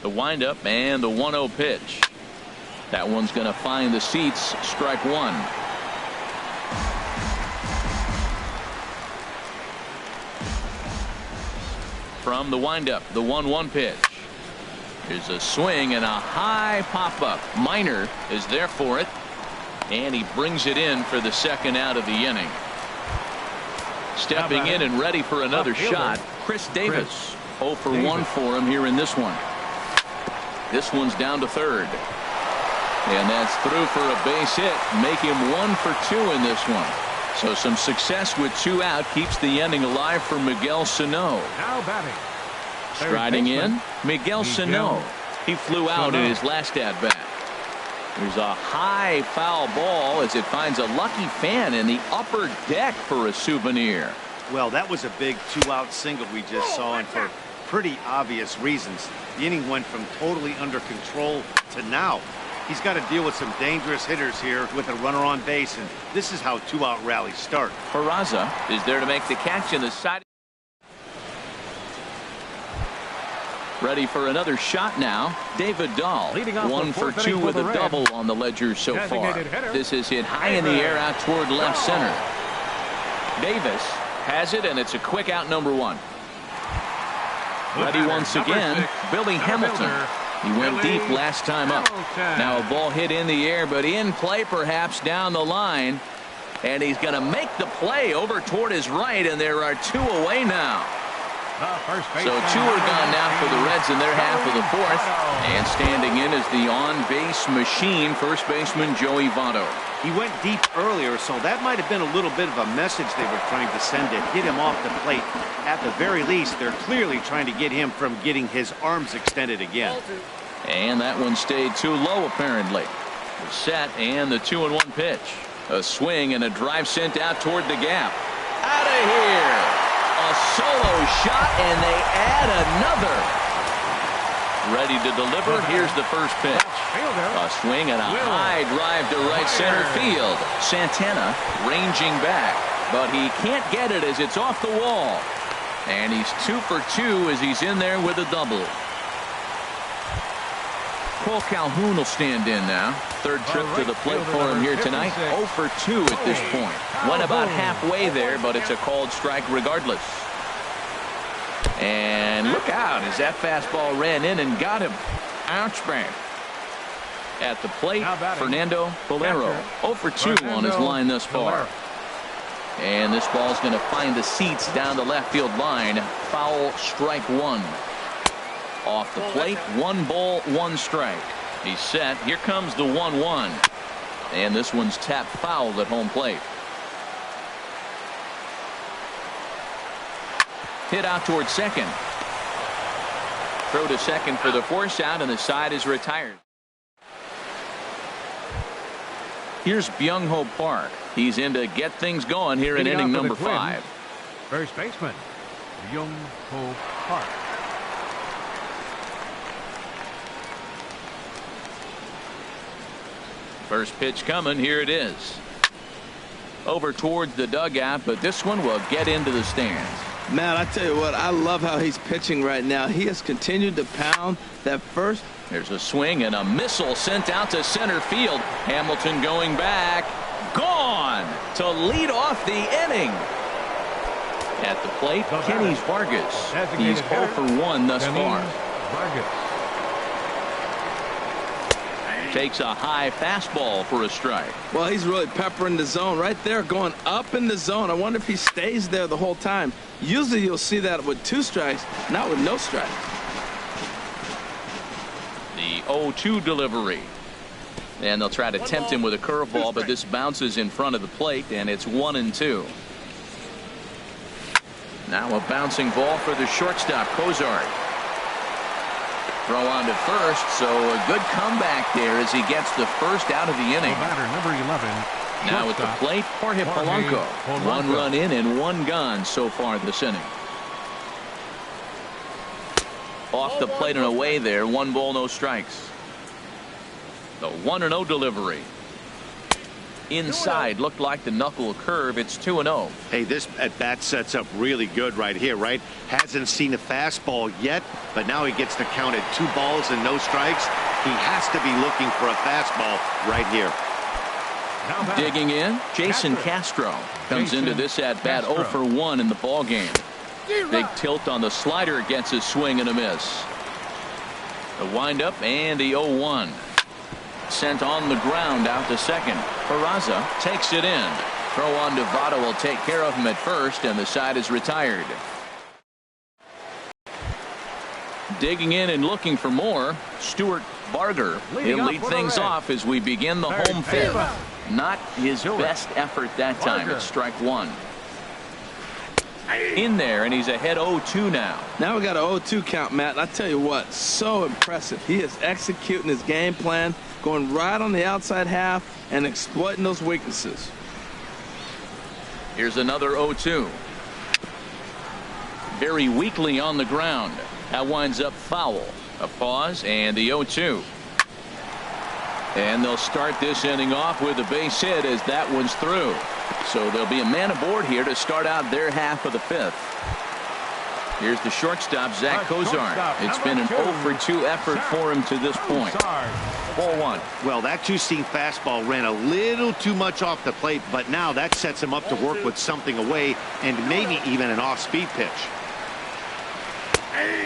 The windup and the 1-0 pitch. That one's going to find the seats. Strike 1. From the windup, the 1-1 pitch. Here's a swing and a high pop-up. Minor is there for it, and he brings it in for the second out of the inning. Stepping in and ready for another shot, Chris Davis. 0 for 1 for him here in this one. This one's down to third. And that's through for a base hit. Make him 1 for 2 in this one. So some success with 2 out keeps the inning alive for Miguel Sano. Now batting. Striding in, Miguel Sano. He flew out in his last at-bat. There's a high foul ball as it finds a lucky fan in the upper deck for a souvenir. Well, that was a big 2-out single we just saw, and for pretty obvious reasons. The inning went from totally under control to now. He's got to deal with some dangerous hitters here with a runner on base, and this is how 2-out rallies start. Peraza is there to make the catch in the side. Ready for another shot now. David Dahl, 1 for 2 with a double on the ledger so far. This is hit high in the air out toward left center. Davis has it, and it's a quick out, number 1. Ready once again, Billy Hamilton. He went deep last time up. Now a ball hit in the air, but in play perhaps down the line. And he's going to make the play over toward his right, and there are 2 away now. So 2 are gone now for the Reds in their half of the 4th. And standing in is the on-base machine, first baseman Joey Votto. He went deep earlier, so that might have been a little bit of a message they were trying to send to hit him off the plate. At the very least, they're clearly trying to get him from getting his arms extended again. And that one stayed too low, apparently. The set and the 2-1 pitch. A swing and a drive sent out toward the gap. Out of here! A solo shot, and they add another. Ready to deliver. Here's the first pitch. A swing and a high drive to right center field. Santana ranging back, but he can't get it as it's off the wall. And he's 2 for 2 as he's in there with a double. Cole Calhoun will stand in now. Third trip to the plate for him here tonight. 0 for 2 at this point. Went about halfway there, but it's a called strike regardless. And look out as that fastball ran in and got him. Ouch bang. At the plate, Fernando Bolero. 0 for 2 on his line thus far. And this ball's going to find the seats down the left field line. Foul, strike 1. Off the plate, 1 ball, 1 strike. He's set. Here comes the 1-1. And this one's tapped foul at home plate. Hit out towards second. Throw to second for the force out, and the side is retired. Here's Byung-Ho Park. He's in to get things going here in inning number 5. First baseman, Byung-Ho Park. First pitch coming. Here it is. Over towards the dugout, but this one will get into the stands. Man, I tell you what, I love how he's pitching right now. He has continued to pound that first. There's a swing and a missile sent out to center field. Hamilton going back. Gone to lead off the inning. At the plate, Kenny Vargas. He's 0 for 1 thus far. Takes a high fastball for a strike. Well, he's really peppering the zone right there, going up in the zone. I wonder if he stays there the whole time. Usually you'll see that with 2 strikes, not with no strikes. The 0-2 delivery. And they'll try to tempt him with a curveball, but this bounces in front of the plate, and it's 1-2. Now a bouncing ball for the shortstop, Cozart. Throw on to first, so a good comeback there as he gets the first out of the inning. Number 11. Now at the plate, Jorge Polanco. 1 run in and 1 gone so far this inning. Off the plate and away there, 1 ball, no strikes. The 1-0 delivery. Inside, looked like the knuckle curve. It's 2-0. Hey, this at bat sets up really good right here, right? Hasn't seen a fastball yet, but now he gets to count at 2 balls and no strikes. He has to be looking for a fastball right here. Digging in, Jason Castro comes into this at bat 0 for 1 in the ball game. Big tilt on the slider, gets a swing and a miss. The windup and the 0-1. Sent on the ground out to second. Peraza takes it in. throw on to Votto will take care of him at first, and the side is retired. Digging in and looking for more, Stuart Barger. He'll lead things off as we begin the home fifth. Not his best effort that time. It's strike one. In there, and he's ahead 0-2 now. Now we got an 0-2 count, Matt. And I tell you what, so impressive. He is executing his game plan, going right on the outside half and exploiting those weaknesses. Here's another 0-2. Very weakly on the ground. That winds up foul. A pause and the 0-2. And they'll start this inning off with a base hit as that one's through. So there'll be a man aboard here to start out their half of the fifth. Here's the shortstop, Zach Cozart. It's been an 0-for-2 effort for him to this point. 4-1. Well, that two-seam fastball ran a little too much off the plate, but now that sets him up to work with something away and maybe even an off-speed pitch.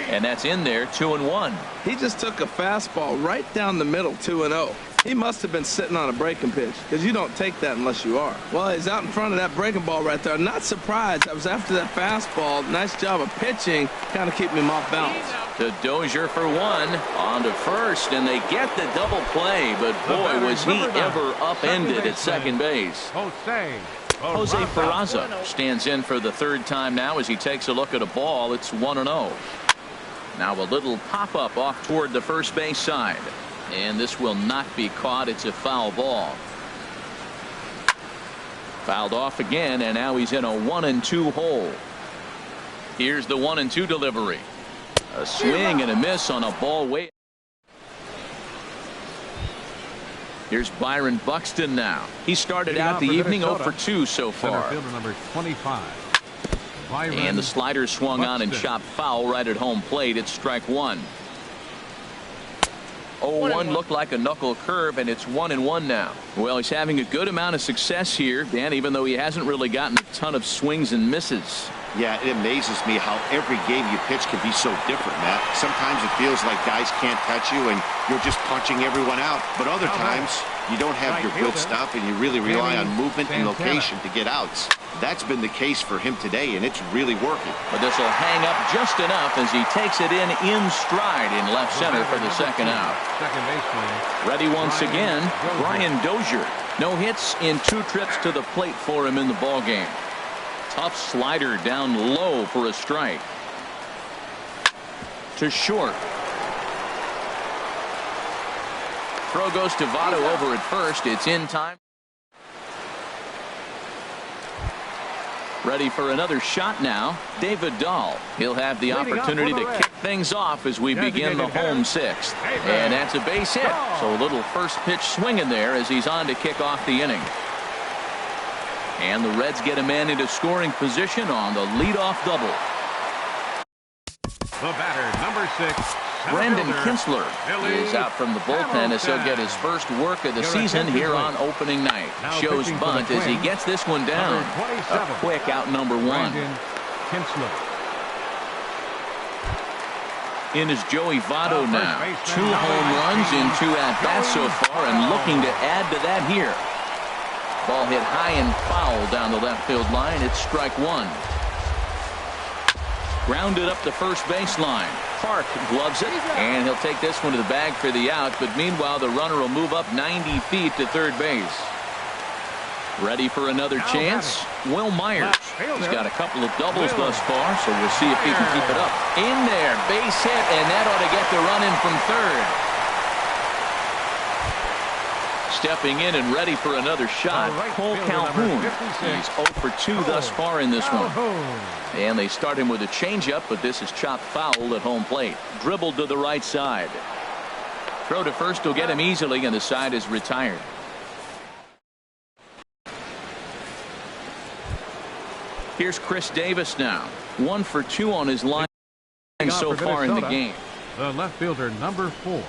And that's in there, 2-1. He just took a fastball right down the middle, 2-0. He must have been sitting on a breaking pitch, because you don't take that unless you are. Well, he's out in front of that breaking ball right there. Not surprised. I was after that fastball. Nice job of pitching, kind of keeping him off balance. To Dozier for one, on to first, and they get the double play, but boy, was he ever upended at second base. Jose Peraza stands in for the third time now as he takes a look at a ball. It's 1-0. Now a little pop-up off toward the first base side. And this will not be caught. It's a foul ball. Fouled off again, and now he's in a 1-2 hole. Here's the 1-2 delivery. A swing and a miss on a ball way. Here's Byron Buxton now. He started out the evening 0-for-2 so far. Number 25. And the slider swung on and chopped foul right at home plate. It's strike one. 0-1 looked like a knuckle curve, and it's 1-1 now. Well, he's having a good amount of success here, Dan, even though he hasn't really gotten a ton of swings and misses. Yeah, it amazes me how every game you pitch can be so different, Matt. Sometimes it feels like guys can't touch you and you're just punching everyone out. But other times you don't have your good stuff and you really rely on movement and location to get outs. That's been the case for him today, and it's really working. But this will hang up just enough as he takes it in stride in left center for the second out. Ready once again, Brian Dozier. No hits in 2 trips to the plate for him in the ballgame. Tough slider down low for a strike. To short. Throw goes to Votto over at first. It's in time. Ready for another shot now, David Dahl. He'll have the opportunity to kick things off as we begin the home sixth. And that's a base hit. So a little first pitch swinging there as he's on to kick off the inning. And the Reds get a man into scoring position on the leadoff double. The batter, number 6. Brandon Kinsler is out from the bullpen as he'll get his first work of the season here on opening night. Shows bunt as he gets this one down. A quick out number 1. In is Joey Votto now. 2 home runs in 2 at-bats so far, and looking to add to that here. Ball hit high and foul down the left field line. It's strike 1. Grounded up the first baseline. Park gloves it, and he'll take this one to the bag for the out, but meanwhile the runner will move up 90 feet to third base. Ready for another chance? Will Myers. He's got a couple of doubles thus far, so we'll see if he can keep it up. In there, base hit, and that ought to get the run in from third. Stepping in and ready for another shot, Cole Calhoun. He's 0-for-2 thus far in this one. And they start him with a changeup, but this is chopped foul at home plate. Dribbled to the right side. Throw to first will get him easily, and the side is retired. Here's Chris Davis now. 1-for-2 on his line so far in the game. The left fielder, number 4.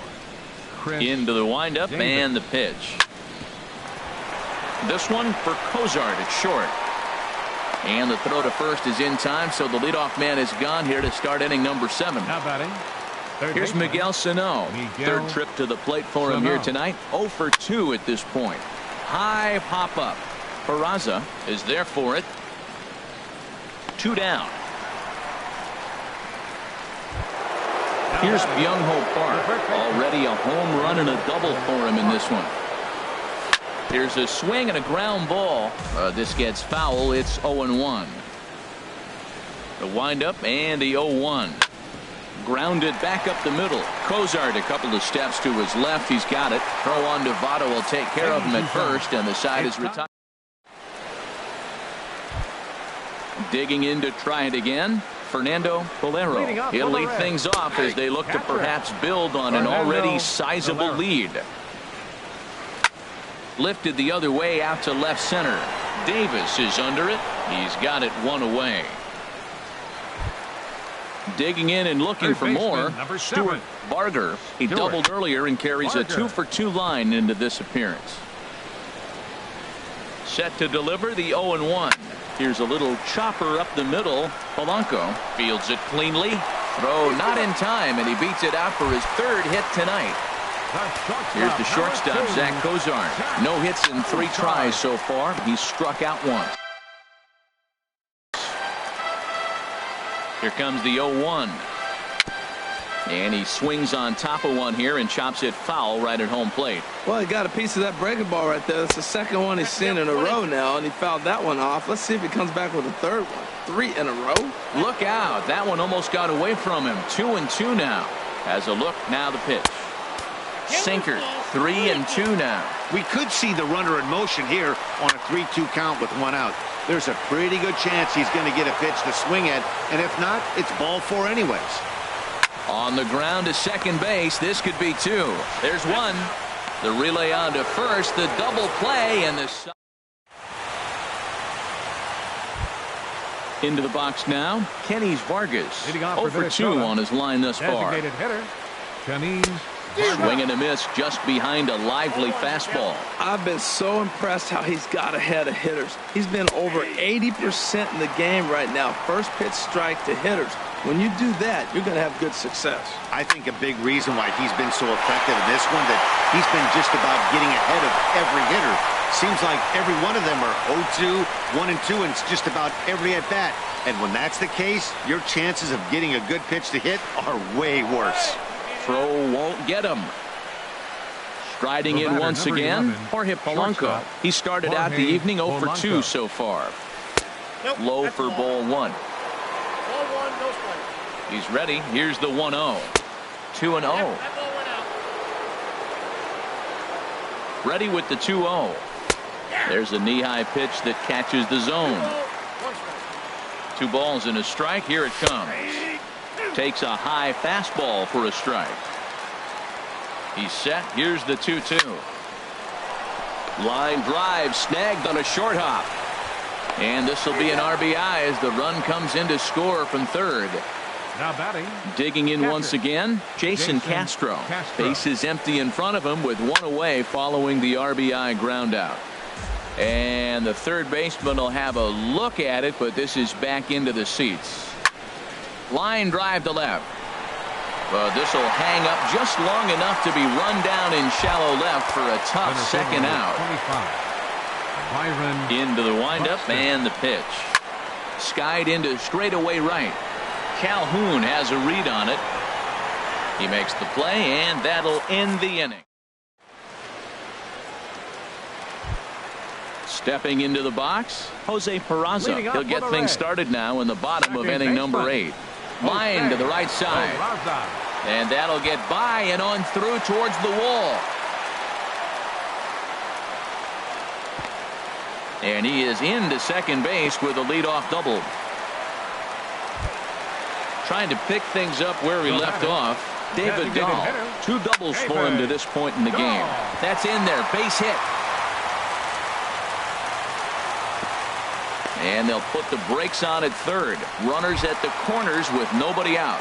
Into the windup and the pitch. This one for Cozart at short. And the throw to first is in time, so the leadoff man is gone here to start inning number 7. Now batting. Here's Miguel Sano. Third trip to the plate for him here tonight. 0-for-2 at this point. High pop up. Peraza is there for it. 2 down. Here's Byung-ho Park. Already a home run and a double for him in this one. Here's a swing and a ground ball. This gets foul. It's 0-1. The windup and the 0-1. Grounded back up the middle. Cozart a couple of steps to his left. He's got it. Throw on to Votto will take care of him at first, and the side is retired. Digging in to try it again. Fernando Bolero. He'll lead things off as they look to perhaps build on an already sizable lead. Lifted the other way out to left center. Davis is under it. He's got it 1 away. Digging in and looking for more. Stuart Barger. He doubled earlier and carries a 2-for-2 line into this appearance. Set to deliver the 0-1. Here's a little chopper up the middle. Polanco fields it cleanly. Throw not in time, and he beats it out for his 3rd hit tonight. Here's the shortstop, Zach Cozart. No hits in 3 tries so far. He's struck out once. Here comes the 0-1. And he swings on top of one here and chops it foul right at home plate. Well, he got a piece of that breaking ball right there. That's the 2nd one he's seen in a row now, and he fouled that one off. Let's see if he comes back with a 3rd one. 3 in a row. Look out. That one almost got away from him. 2-2 now. Has a look. Now the pitch. Sinker. 3-2 now. We could see the runner in motion here on a 3-2 count with 1 out. There's a pretty good chance he's going to get a pitch to swing at, and if not, it's ball 4 anyways. On the ground to second base. This could be 2. There's 1. The relay on to first. The double play and the into the box now. Kenny's Vargas 0-for-2 on his line thus far. Swing and a miss just behind a lively fastball. I've been so impressed how he's got ahead of hitters. He's been over 80% in the game right now. First pitch strike to hitters. When you do that, you're going to have good success. I think a big reason why he's been so effective in this one, that he's been just about getting ahead of every hitter. Seems like every one of them are 0-2, 1-2, and it's just about every at-bat. And when that's the case, your chances of getting a good pitch to hit are way worse. Throw won't get him. Striding in once again, Jorge Polanco. He started out the evening 0-for-2 so far. Low for ball 1. He's ready. Here's the 1-0. 2-0. Ready with the 2-0. There's a knee-high pitch that catches the zone. 2 balls and a strike. Here it comes. Takes a high fastball for a strike. He's set. Here's the 2-2. Line drive snagged on a short hop. And this will be an RBI as the run comes in to score from third. Now batting. Digging in once again, Jason Castro. Base is empty in front of him with 1 away following the RBI ground out. And the third baseman will have a look at it, but this is back into the seats. Line drive to left. But this will hang up just long enough to be run down in shallow left for a tough second out. Into the windup and the pitch. Skied into straightaway right. Calhoun has a read on it. He makes the play, and that'll end the inning. Stepping into the box, Jose Peraza. He'll get things started now in the bottom of inning number 8. Line to the right side. And that'll get by and on through towards the wall. And he is into second base with a leadoff double. Trying to pick things up where he left off. David Dahl. 2 doubles for him to this point in the game. That's in there. Base hit. And they'll put the brakes on at third. Runners at the corners with nobody out.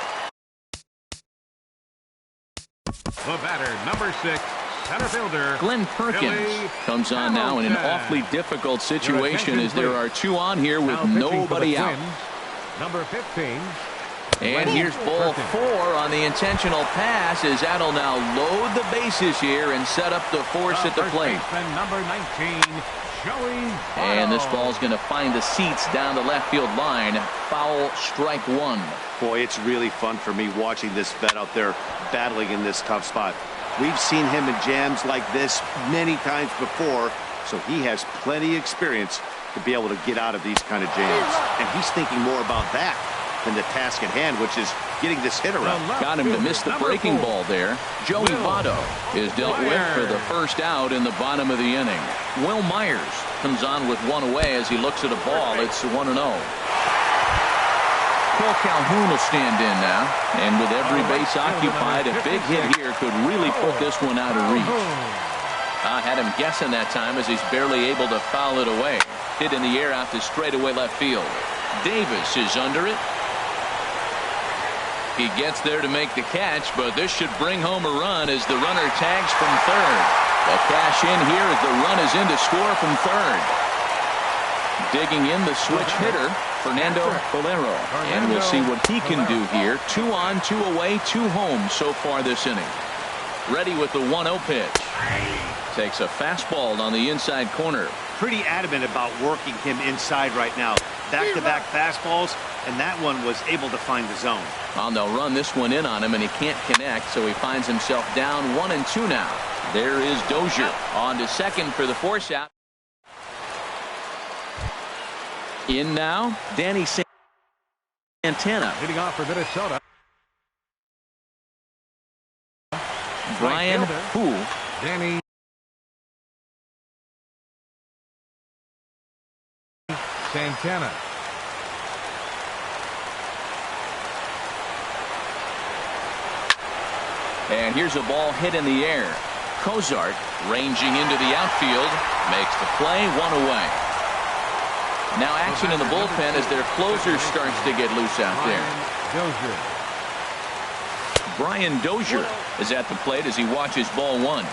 The batter, number 6, center fielder Glenn Perkins comes on now in an awfully difficult situation as there are 2 on here with nobody out. Number 15. And here's ball 4 on the intentional pass as that'll now load the bases here and set up the force at the plate. Number 19, And this ball's going to find the seats down the left field line. Foul, strike one. Boy, it's really fun for me watching this vet out there battling in this tough spot. We've seen him in jams like this many times before, so he has plenty of experience to be able to get out of these kind of jams. And he's thinking more about that than the task at hand, which is getting this hitter out. Got him to miss the breaking ball there. Joey Votto is dealt with for the first out in the bottom of the inning. Will Myers comes on with one away as he looks at a ball. It's 1-0. Cole Calhoun will stand in now, and with every base occupied, a big hit here could really put this one out of reach. I had him guessing that time as he's barely able to foul it away. Hit in the air out to straightaway left field. Davis is under it. He gets there to make the catch, but this should bring home a run as the runner tags from third. The cash in here as the run is in to score from third. Digging in the switch hitter, Fernando Bolero. And we'll see what he can do here. 2 on, 2 away, 2 home so far this inning. Ready with the 1-0 pitch. Takes a fastball on the inside corner. Pretty adamant about working him inside right now. Back-to-back fastballs, and that one was able to find the zone. Well, they'll run this one in on him, and he can't connect, so he finds himself down 1-2 now. There is Dozier on to second for the force out. In now, Danny Santana. Hitting off for Minnesota. Brian Who. Danny Santana. And here's a ball hit in the air. Cozart ranging into the outfield. Makes the play, 1 away. Now action in the bullpen as their closer starts to get loose out there. Brian Dozier is at the plate as he watches ball 1.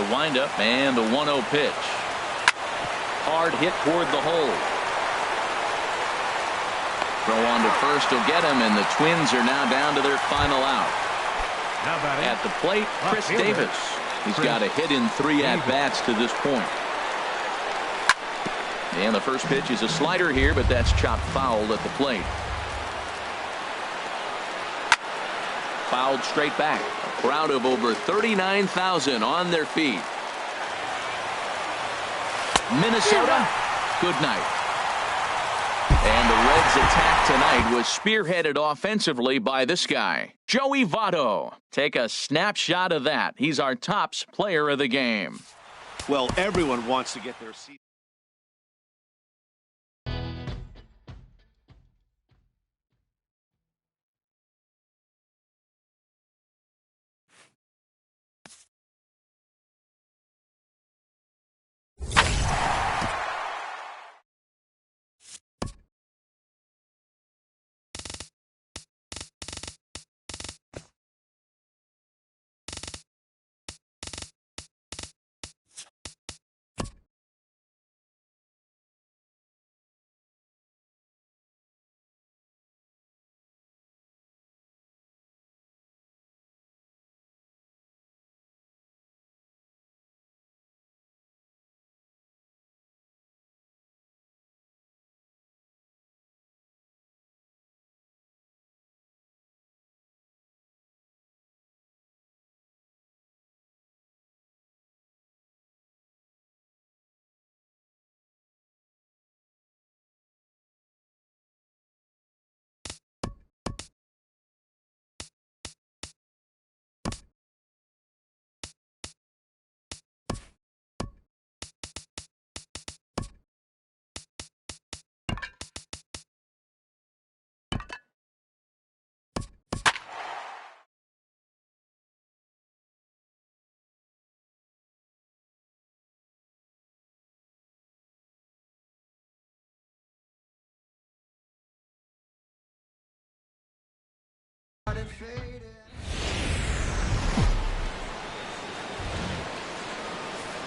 The windup and the 1-0 pitch. Hard hit toward the hole. Throw on to first will get him, and the Twins are now down to their final out. At the plate, Chris Davis. He's got a hit in 3 at-bats to this point. And the first pitch is a slider here, but that's chopped foul at the plate. Fouled straight back. A crowd of over 39,000 on their feet. Minnesota, good night. And the Reds' attack tonight was spearheaded offensively by this guy, Joey Votto. Take a snapshot of that. He's our tops player of the game. Well, everyone wants to get their seat.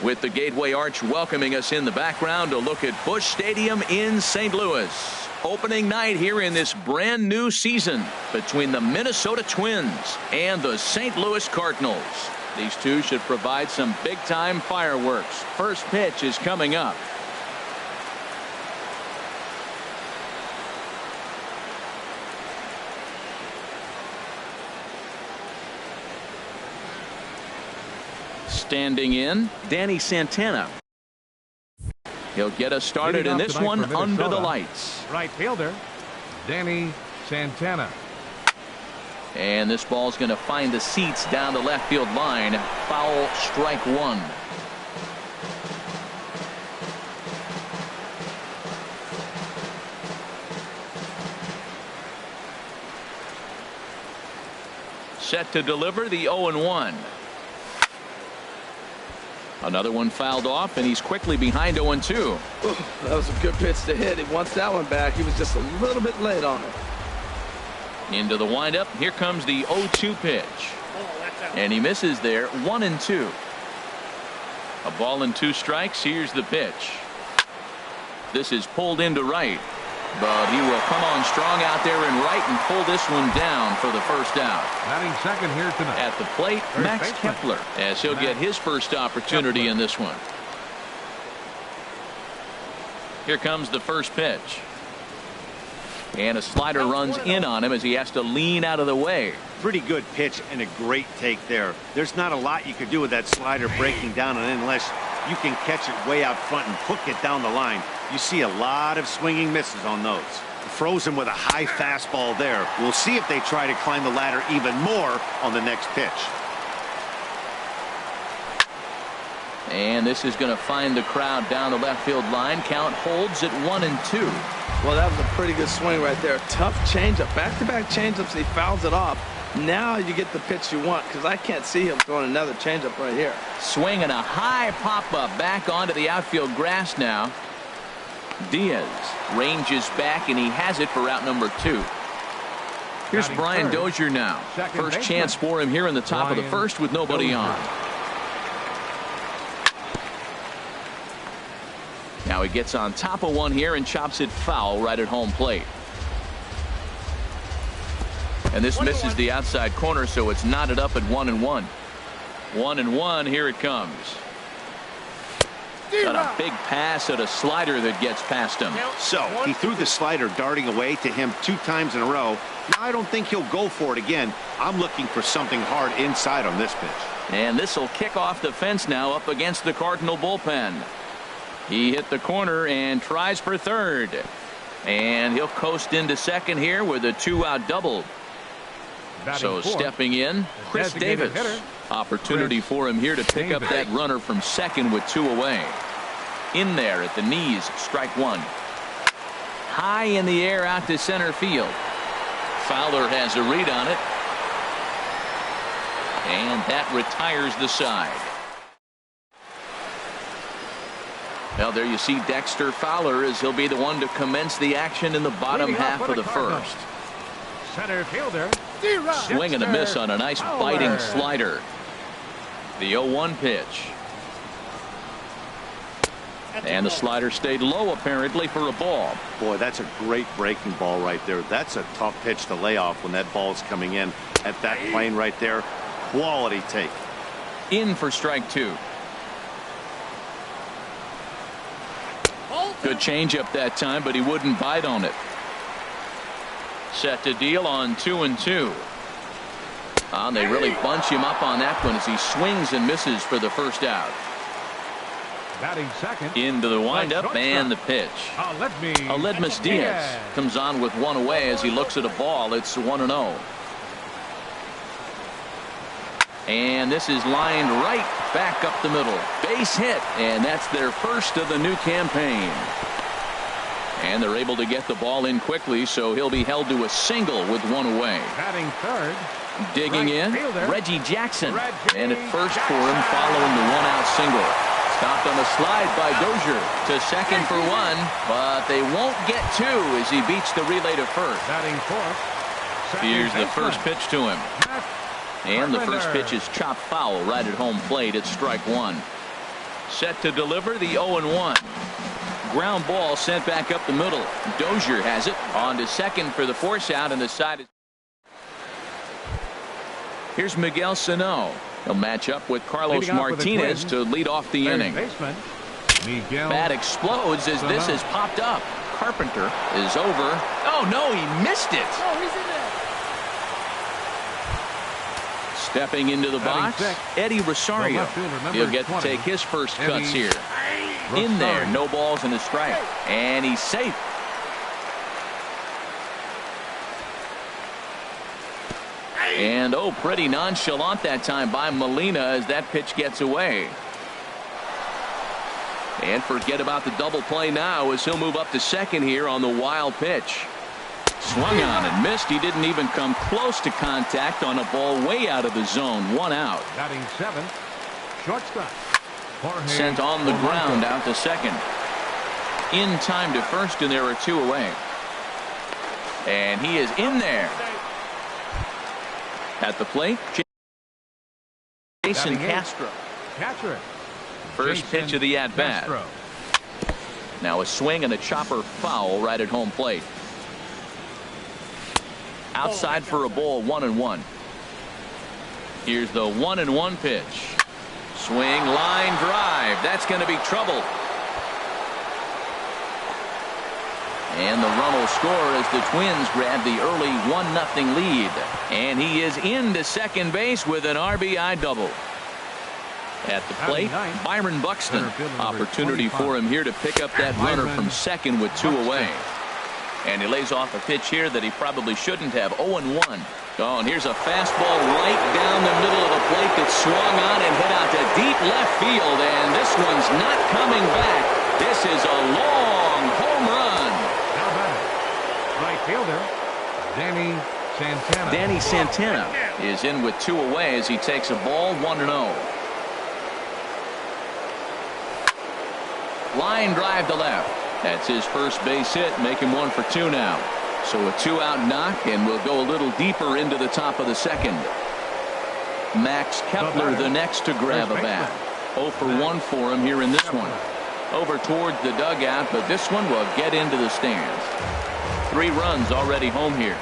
With the Gateway Arch welcoming us in the background, a look at Busch Stadium in St. Louis. Opening night here in this brand new season between the Minnesota Twins and the St. Louis Cardinals. These two should provide some big-time fireworks. First pitch is coming up. Standing in, Danny Santana. He'll get us started in this one under the lights. Right fielder, Danny Santana. And this ball's going to find the seats down the left field line. Foul, strike one. Set to deliver the 0-1. Another one fouled off, and he's quickly behind 0-2. That was a good pitch to hit. He wants that one back. He was just a little bit late on it. Into the windup. Here comes the 0-2 pitch. And he misses there. 1-2. A ball and 2 strikes. Here's the pitch. This is pulled into right. But he will come on strong out there in right and pull this one down for the first out. Batting second here tonight. At the plate, Max Kepler, as he'll get his first opportunity in this one. Here comes the first pitch. And a slider runs in on him as he has to lean out of the way. Pretty good pitch and a great take there. There's not a lot you could do with that slider breaking down, and unless you can catch it way out front and hook it down the line, you see a lot of swinging misses on those. Frozen with a high fastball there. We'll see if they try to climb the ladder even more on the next pitch. And this is going to find the crowd down the left field line. Count holds at 1-2. Well, that was a pretty good swing right there. Tough changeup. Back-to-back changeups. He fouls it off. Now you get the pitch you want, because I can't see him throwing another changeup right here. Swinging a high pop-up back onto the outfield grass now. Diaz ranges back, and he has it for route number 2. Here's Brian Dozier now. First chance for him here in the top of the first with nobody on. Now he gets on top of one here and chops it foul right at home plate. And this misses the outside corner, so it's knotted up at 1-1. 1-1, here it comes. Got a big pass at a slider that gets past him. So he threw the slider darting away to him 2 times in a row. Now I don't think he'll go for it again. I'm looking for something hard inside on this pitch. And this will kick off the fence now up against the Cardinal bullpen. He hit the corner and tries for third. And he'll coast into second here with a 2-out double. So stepping in, Chris Davis. Opportunity for him here to pick up that runner from second with 2 away. In there at the knees, strike 1. High in the air out to center field. Fowler has a read on it. And that retires the side. Well, there you see Dexter Fowler as he'll be the one to commence the action in the bottom half of the first. Center fielder. Swing and a miss on a nice biting slider. The 0-1 pitch. And the slider stayed low apparently for a ball. Boy, that's a great breaking ball right there. That's a tough pitch to lay off when that ball's coming in at that plane right there. Quality take. In for strike 2. Good changeup that time, but he wouldn't bite on it. Set to deal on 2-2. They really bunch him up on that one as he swings and misses for the first out. Batting second. Into the windup and the pitch. Aledmus Diaz comes on with 1 away as he looks at a ball. It's 1-0. And this is lined right back up the middle. Base hit, and that's their first of the new campaign. And they're able to get the ball in quickly, so he'll be held to a single with 1 away. Batting third. Digging in, Reggie Jackson. And at first for him following the 1-out single. Stopped on a slide by Dozier to second for 1, but they won't get 2 as he beats the relay to first. Batting fourth. Here's the first pitch to him. And the first pitch is chopped foul right at home plate. It's strike 1. Set to deliver the 0-1. Ground ball sent back up the middle. Dozier has it on to second for the force out, and the side is. Here's Miguel Sano. He'll match up with Carlos Martinez to lead off the inning. Bat explodes as this has popped up. Carpenter is over. Oh, no, he missed it. Oh, he's in there. Stepping into the box, Eddie Rosario. He'll get to take his first cuts here. In there, no balls and a strike. And he's safe. And, oh, pretty nonchalant that time by Molina as that pitch gets away. And forget about the double play now as he'll move up to second here on the wild pitch. Swung on and missed. He didn't even come close to contact on a ball way out of the zone. 1 out. Batting 7th, shortstop. Sent on the ground out to second. In time to first, and there are 2 away. And he is in there. At the plate, Jason Castro. First pitch of the at-bat. Now a swing and a chopper foul right at home plate. Outside for a ball, 1-1. Here's the 1-1 pitch. Swing, line drive. That's going to be trouble. And the run will score as the Twins grab the early 1-0 lead. And he is into second base with an RBI double. At the plate, Byron Buxton. Opportunity for him here to pick up that runner from second with 2 away. And he lays off a pitch here that he probably shouldn't have. 0-1. Oh, and here's a fastball right down the middle of the plate that swung on and hit out to deep left field. And this one's not coming back. This is a long home run. Now batter, right fielder, Danny Santana is in with 2 away as he takes a ball, 1-0. Line drive to left. That's his first base hit, making 1 for 2 now. So a 2-out knock, and we'll go a little deeper into the top of the second. Max Kepler the next to grab a bat. 0 for 1 for him here in this one. Over towards the dugout, but this one will get into the stands. 3 runs already home here.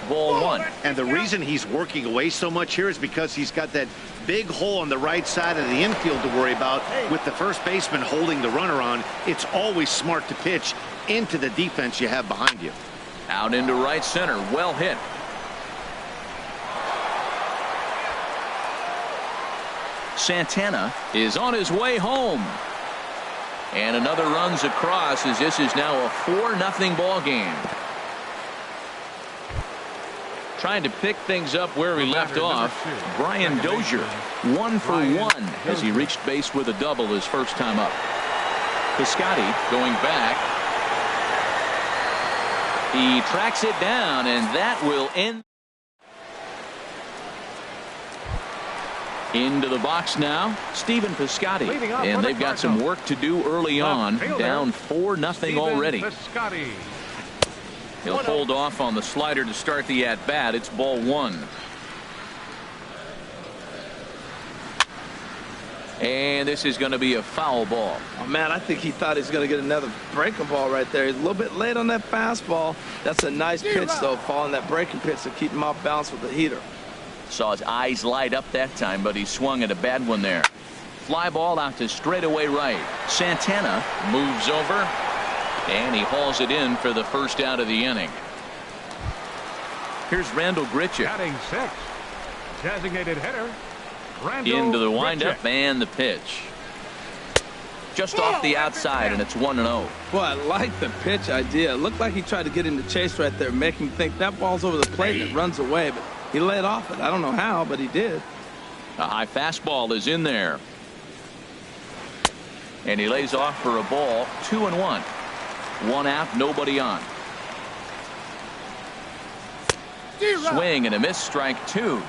Ball 1. And the reason he's working away so much here is because he's got that big hole on the right side of the infield to worry about. With the first baseman holding the runner on, it's always smart to pitch into the defense you have behind you. Out into right center. Well hit. Santana is on his way home. And another runs across as this is now a 4-0 ball game. Trying to pick things up where he left off. Brian Dozier, 1 for 1 as he reached base with a double his first time up. Piscotty going back. He tracks it down, and that will end. Into the box now, Stephen Piscotty, and they've got some work to do early on. Down 4-0 already. He'll hold off on the slider to start the at-bat. It's ball 1. And this is going to be a foul ball. Oh, man, I think he thought he was going to get another breaking ball right there. He's a little bit late on that fastball. That's a nice pitch, though, following that breaking pitch to keep him off balance with the heater. Saw his eyes light up that time, but he swung at a bad one there. Fly ball out to straightaway right. Santana moves over. And he hauls it in for the first out of the inning. Here's Randall Grichuk. Batting 6, designated hitter, Randall into the windup Grichuk. and the pitch. Just off the outside, and it's 1-0. Well, I like the pitch idea. It looked like he tried to get into chase right there, making him think that ball's over the plate and it runs away. But he laid off it. I don't know how, but he did. A high fastball is in there. And he lays off for a ball, 2-1. 1 out, nobody on. Swing and a miss, strike 2.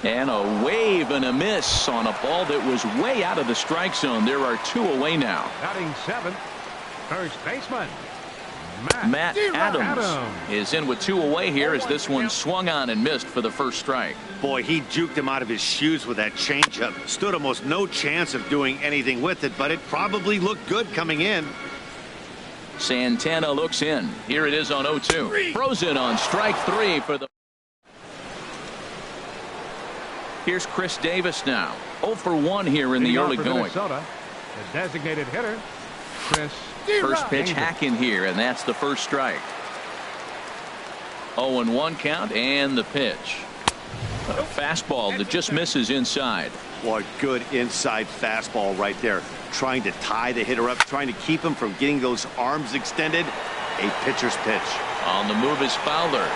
And a wave and a miss on a ball that was way out of the strike zone. There are 2 away now. Batting 7th, first baseman, Matt Adams is in with 2 away here as this one swung on and missed for the first strike. Boy, he juked him out of his shoes with that changeup. Stood almost no chance of doing anything with it, but it probably looked good coming in. Santana looks in. Here it is on 0-2. Frozen on strike 3 for the. Here's Chris Davis now. 0 for 1 here in the early going. Minnesota, the designated hitter, Chris. First pitch hacking here, and that's the first strike. 0-1 count, and the pitch. A fastball that just misses inside. Boy, good inside fastball right there. Trying to tie the hitter up, trying to keep him from getting those arms extended. A pitcher's pitch. On the move is Fowler.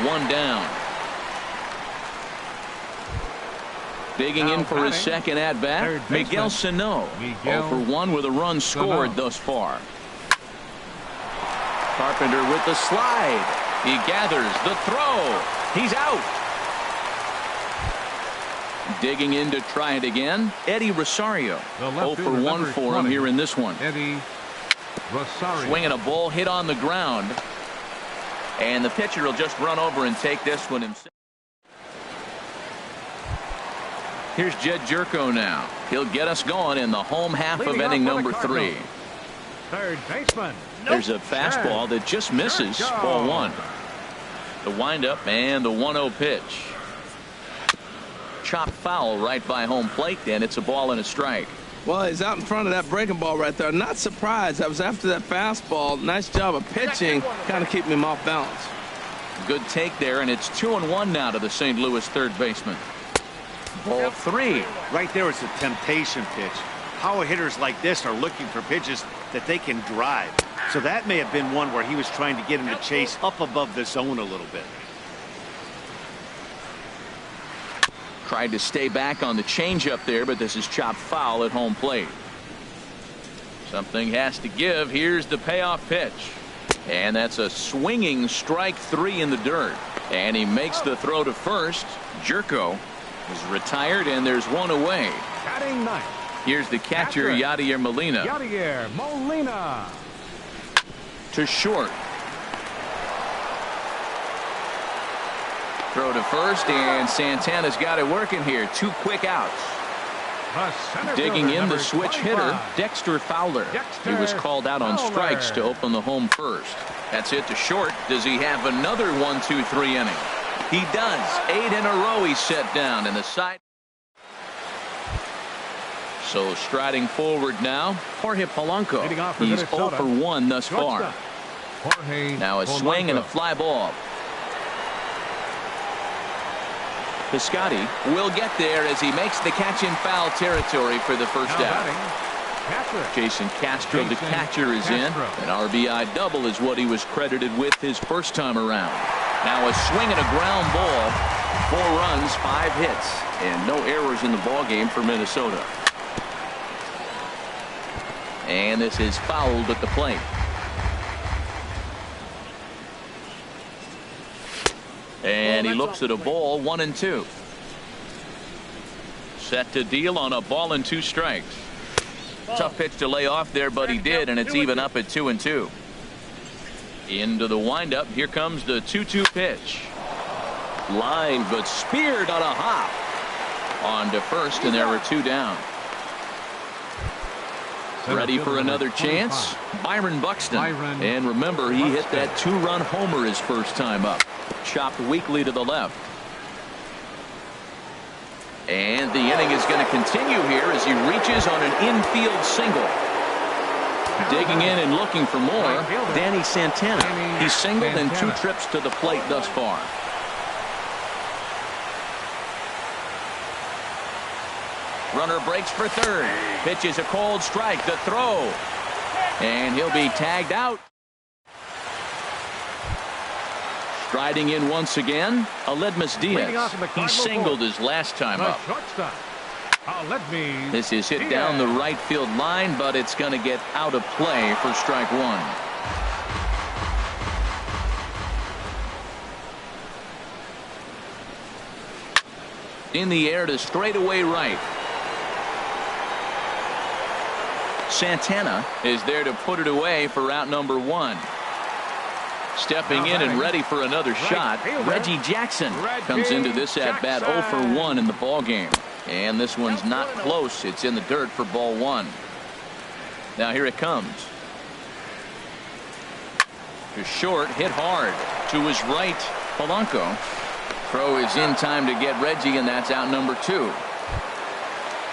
1 down. Digging in for his second at-bat, Miguel Sano. 0 for 1 with a run scored thus far. Carpenter with the slide. He gathers the throw. He's out. Digging in to try it again, Eddie Rosario. 0 for 1 for him here in this one. Eddie Rosario. Swinging a ball hit on the ground. And the pitcher will just run over and take this one himself. Here's Jed Jerko now. He'll get us going in the home half of inning number 3. Third baseman. There's a fastball that just misses. Ball 1. The windup and the 1-0 pitch. Chopped foul right by home plate, and it's a ball and a strike. Well, he's out in front of that breaking ball right there. Not surprised. I was after that fastball. Nice job of pitching, kind of keeping him off balance. Good take there, and it's 2-1 now to the St. Louis third baseman. Ball 3. Right there is a temptation pitch. Power hitters like this are looking for pitches that they can drive. So that may have been one where he was trying to get him to chase up above the zone a little bit. Tried to stay back on the changeup there, but this is chopped foul at home plate. Something has to give. Here's the payoff pitch. And that's a swinging strike 3 in the dirt. And he makes the throw to first. Jerko is retired, and there's one away. Batting ninth. Here's the catcher, Yadier Molina. Yadier Molina. To short. Throw to first, and Santana's got it working here. 2 quick outs. Digging in the switch hitter, Dexter Fowler. He was called out on strikes to open the home first. That's it to short. Does he have another 1-2-3 inning? He does. 8 in a row he's set down in the side. So striding forward now, Jorge Polanco. He's 0 for 1 thus far. Now a swing and a fly ball. Piscotty will get there as he makes the catch in foul territory for the first out. Jason Castro, the catcher, is in. An RBI double is what he was credited with his first time around. Now a swing and a ground ball. 4 runs, 5 hits, and no errors in the ball game for Minnesota. And this is fouled at the plate. And he looks at a ball, 1-2. Set to deal on a ball and 2 strikes. Tough pitch to lay off there, but he did, and it's even up at 2-2. Into the windup. Here comes the 2-2 pitch. Line, but speared on a hop. On to first, and there were 2 down. Ready for another chance? Byron Buxton. And remember, he hit that 2-run homer his first time up. Chopped weakly to the left. And the inning is going to continue here as he reaches on an infield single. Digging in and looking for more, Danny Santana. He's singled in 2 trips to the plate thus far. Runner breaks for third. Pitches a cold strike. The throw. And he'll be tagged out. Striding in once again, Aledmus Diaz. He singled his last time up. This is hit down the right field line, but it's going to get out of play for strike 1. In the air to straightaway right. Santana is there to put it away for out number 1. Stepping in and ready for another shot, Reggie Jackson comes into this at-bat 0 for 1 in the ballgame. And this one's not close. It's in the dirt for ball 1. Now here it comes. To short, hit hard. To his right, Polanco. Throw is in time to get Reggie, and that's out number 2.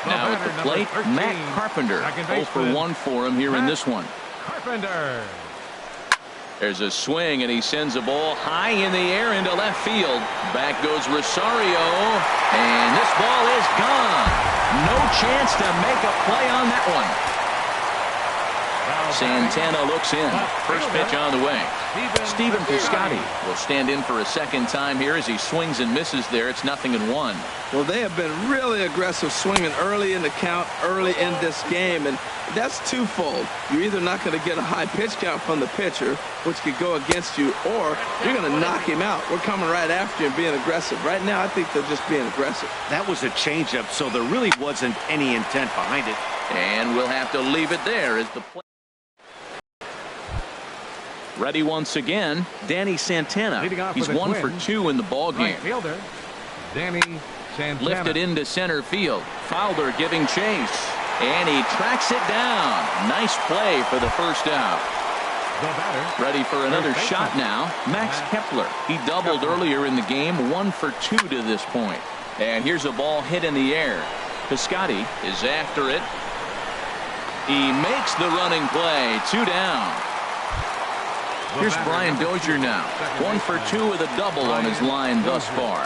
Now at the plate, Matt Carpenter. 0 for 1 for him here in this one. Carpenter. There's a swing, and he sends a ball high in the air into left field. Back goes Rosario, and this ball is gone. No chance to make a play on that one. Santana looks in. First pitch on the way. Stephen Piscotty will stand in for a second time here as he swings and misses there. It's 0-1. Well, they have been really aggressive swinging early in the count, early in this game, and that's twofold. You're either not going to get a high pitch count from the pitcher, which could go against you, or you're going to knock him out. We're coming right after you and being aggressive. Right now, I think they're just being aggressive. That was a changeup, so there really wasn't any intent behind it. And we'll have to leave it there as the play. Ready once again, Danny Santana. He's 1 for 2 in the ballgame. Fielder, Danny Santana. Lifted into center field. Fowler giving chase. And he tracks it down. Nice play for the first out. Ready for another shot now. Max Kepler. He doubled earlier in the game. 1 for 2 to this point. And here's a ball hit in the air. Piscotty is after it. He makes the running play. 2 down. Here's Brian Dozier now. 1 for 2 with a double on his line thus far.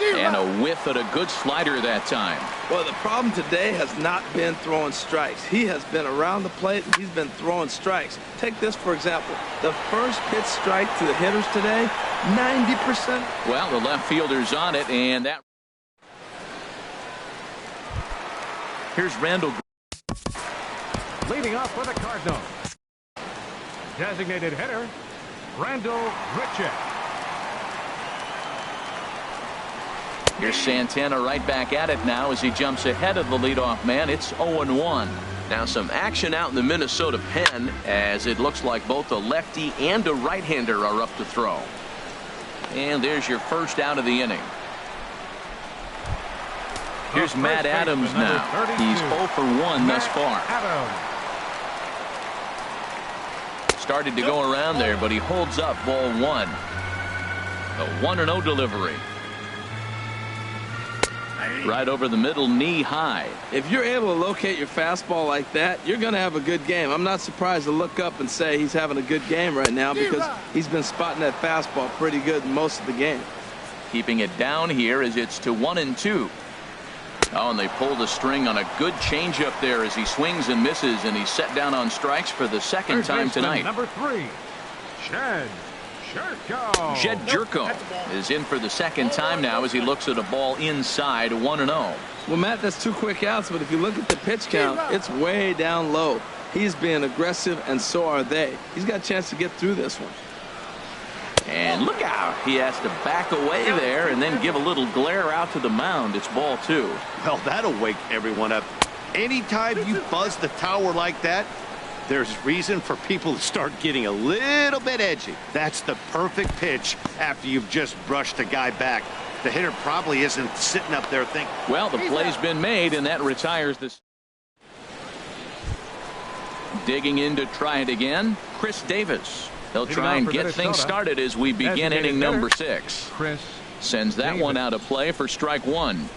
And a whiff at a good slider that time. Well, the problem today has not been throwing strikes. He has been around the plate, and he's been throwing strikes. Take this, for example. The first pitch strike to the hitters today, 90%. Well, the left fielder's on it, and that. Here's Randall. Leading off for the Cardinals. Designated hitter, Randall Grichuk. Here's Santana right back at it now as he jumps ahead of the leadoff man. It's 0-1. Now some action out in the Minnesota pen as it looks like both a lefty and a right-hander are up to throw. And there's your first out of the inning. Here's Matt Adams now. He's 0 for 1 thus far. Started to go around there, but he holds up ball 1. A 1-0 delivery. Right over the middle, knee high. If you're able to locate your fastball like that, you're going to have a good game. I'm not surprised to look up and say he's having a good game right now because he's been spotting that fastball pretty good most of the game. Keeping it down here as it's to 1-2. Oh, and they pulled a string on a good changeup there as he swings and misses, and he's set down on strikes for the second time tonight. Number 3, Jed Jerko. Jed Jerko is in for the second time now as he looks at a ball inside 1-0. Well, Matt, that's 2 quick outs, but if you look at the pitch count, it's way down low. He's being aggressive, and so are they. He's got a chance to get through this one. And look out. He has to back away there and then give a little glare out to the mound. It's ball 2. Well, that'll wake everyone up. Anytime you buzz the tower like that, there's reason for people to start getting a little bit edgy. That's the perfect pitch after you've just brushed a guy back. The hitter probably isn't sitting up there thinking. Well, the play's been made, and that retires this. Digging in to try it again, Chris Davis. They'll try and get things started as we begin inning number 6. Chris sends that one out of play for strike 1.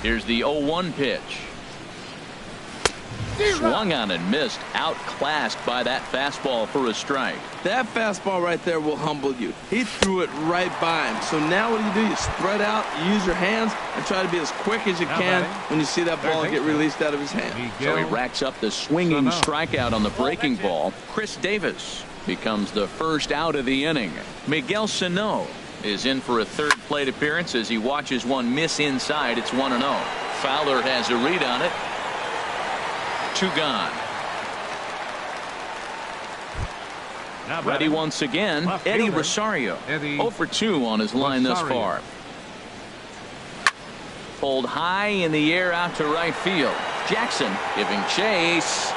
Here's the 0-1 pitch. Swung on and missed. Outclassed by that fastball for a strike. That fastball right there will humble you. He threw it right by him. So now what do? You spread out, you use your hands, and try to be as quick as you can when you see that ball get released out of his hand. So he racks up the swinging strikeout on the breaking ball. Chris Davis becomes the first out of the inning. Miguel Sano is in for a third plate appearance as he watches one miss inside. It's 1-0. Fowler has a read on it. 2 gone. Ready once again, Eddie Rosario. 0 for 2 on his line thus far. Pulled high in the air out to right field. Jackson giving chase.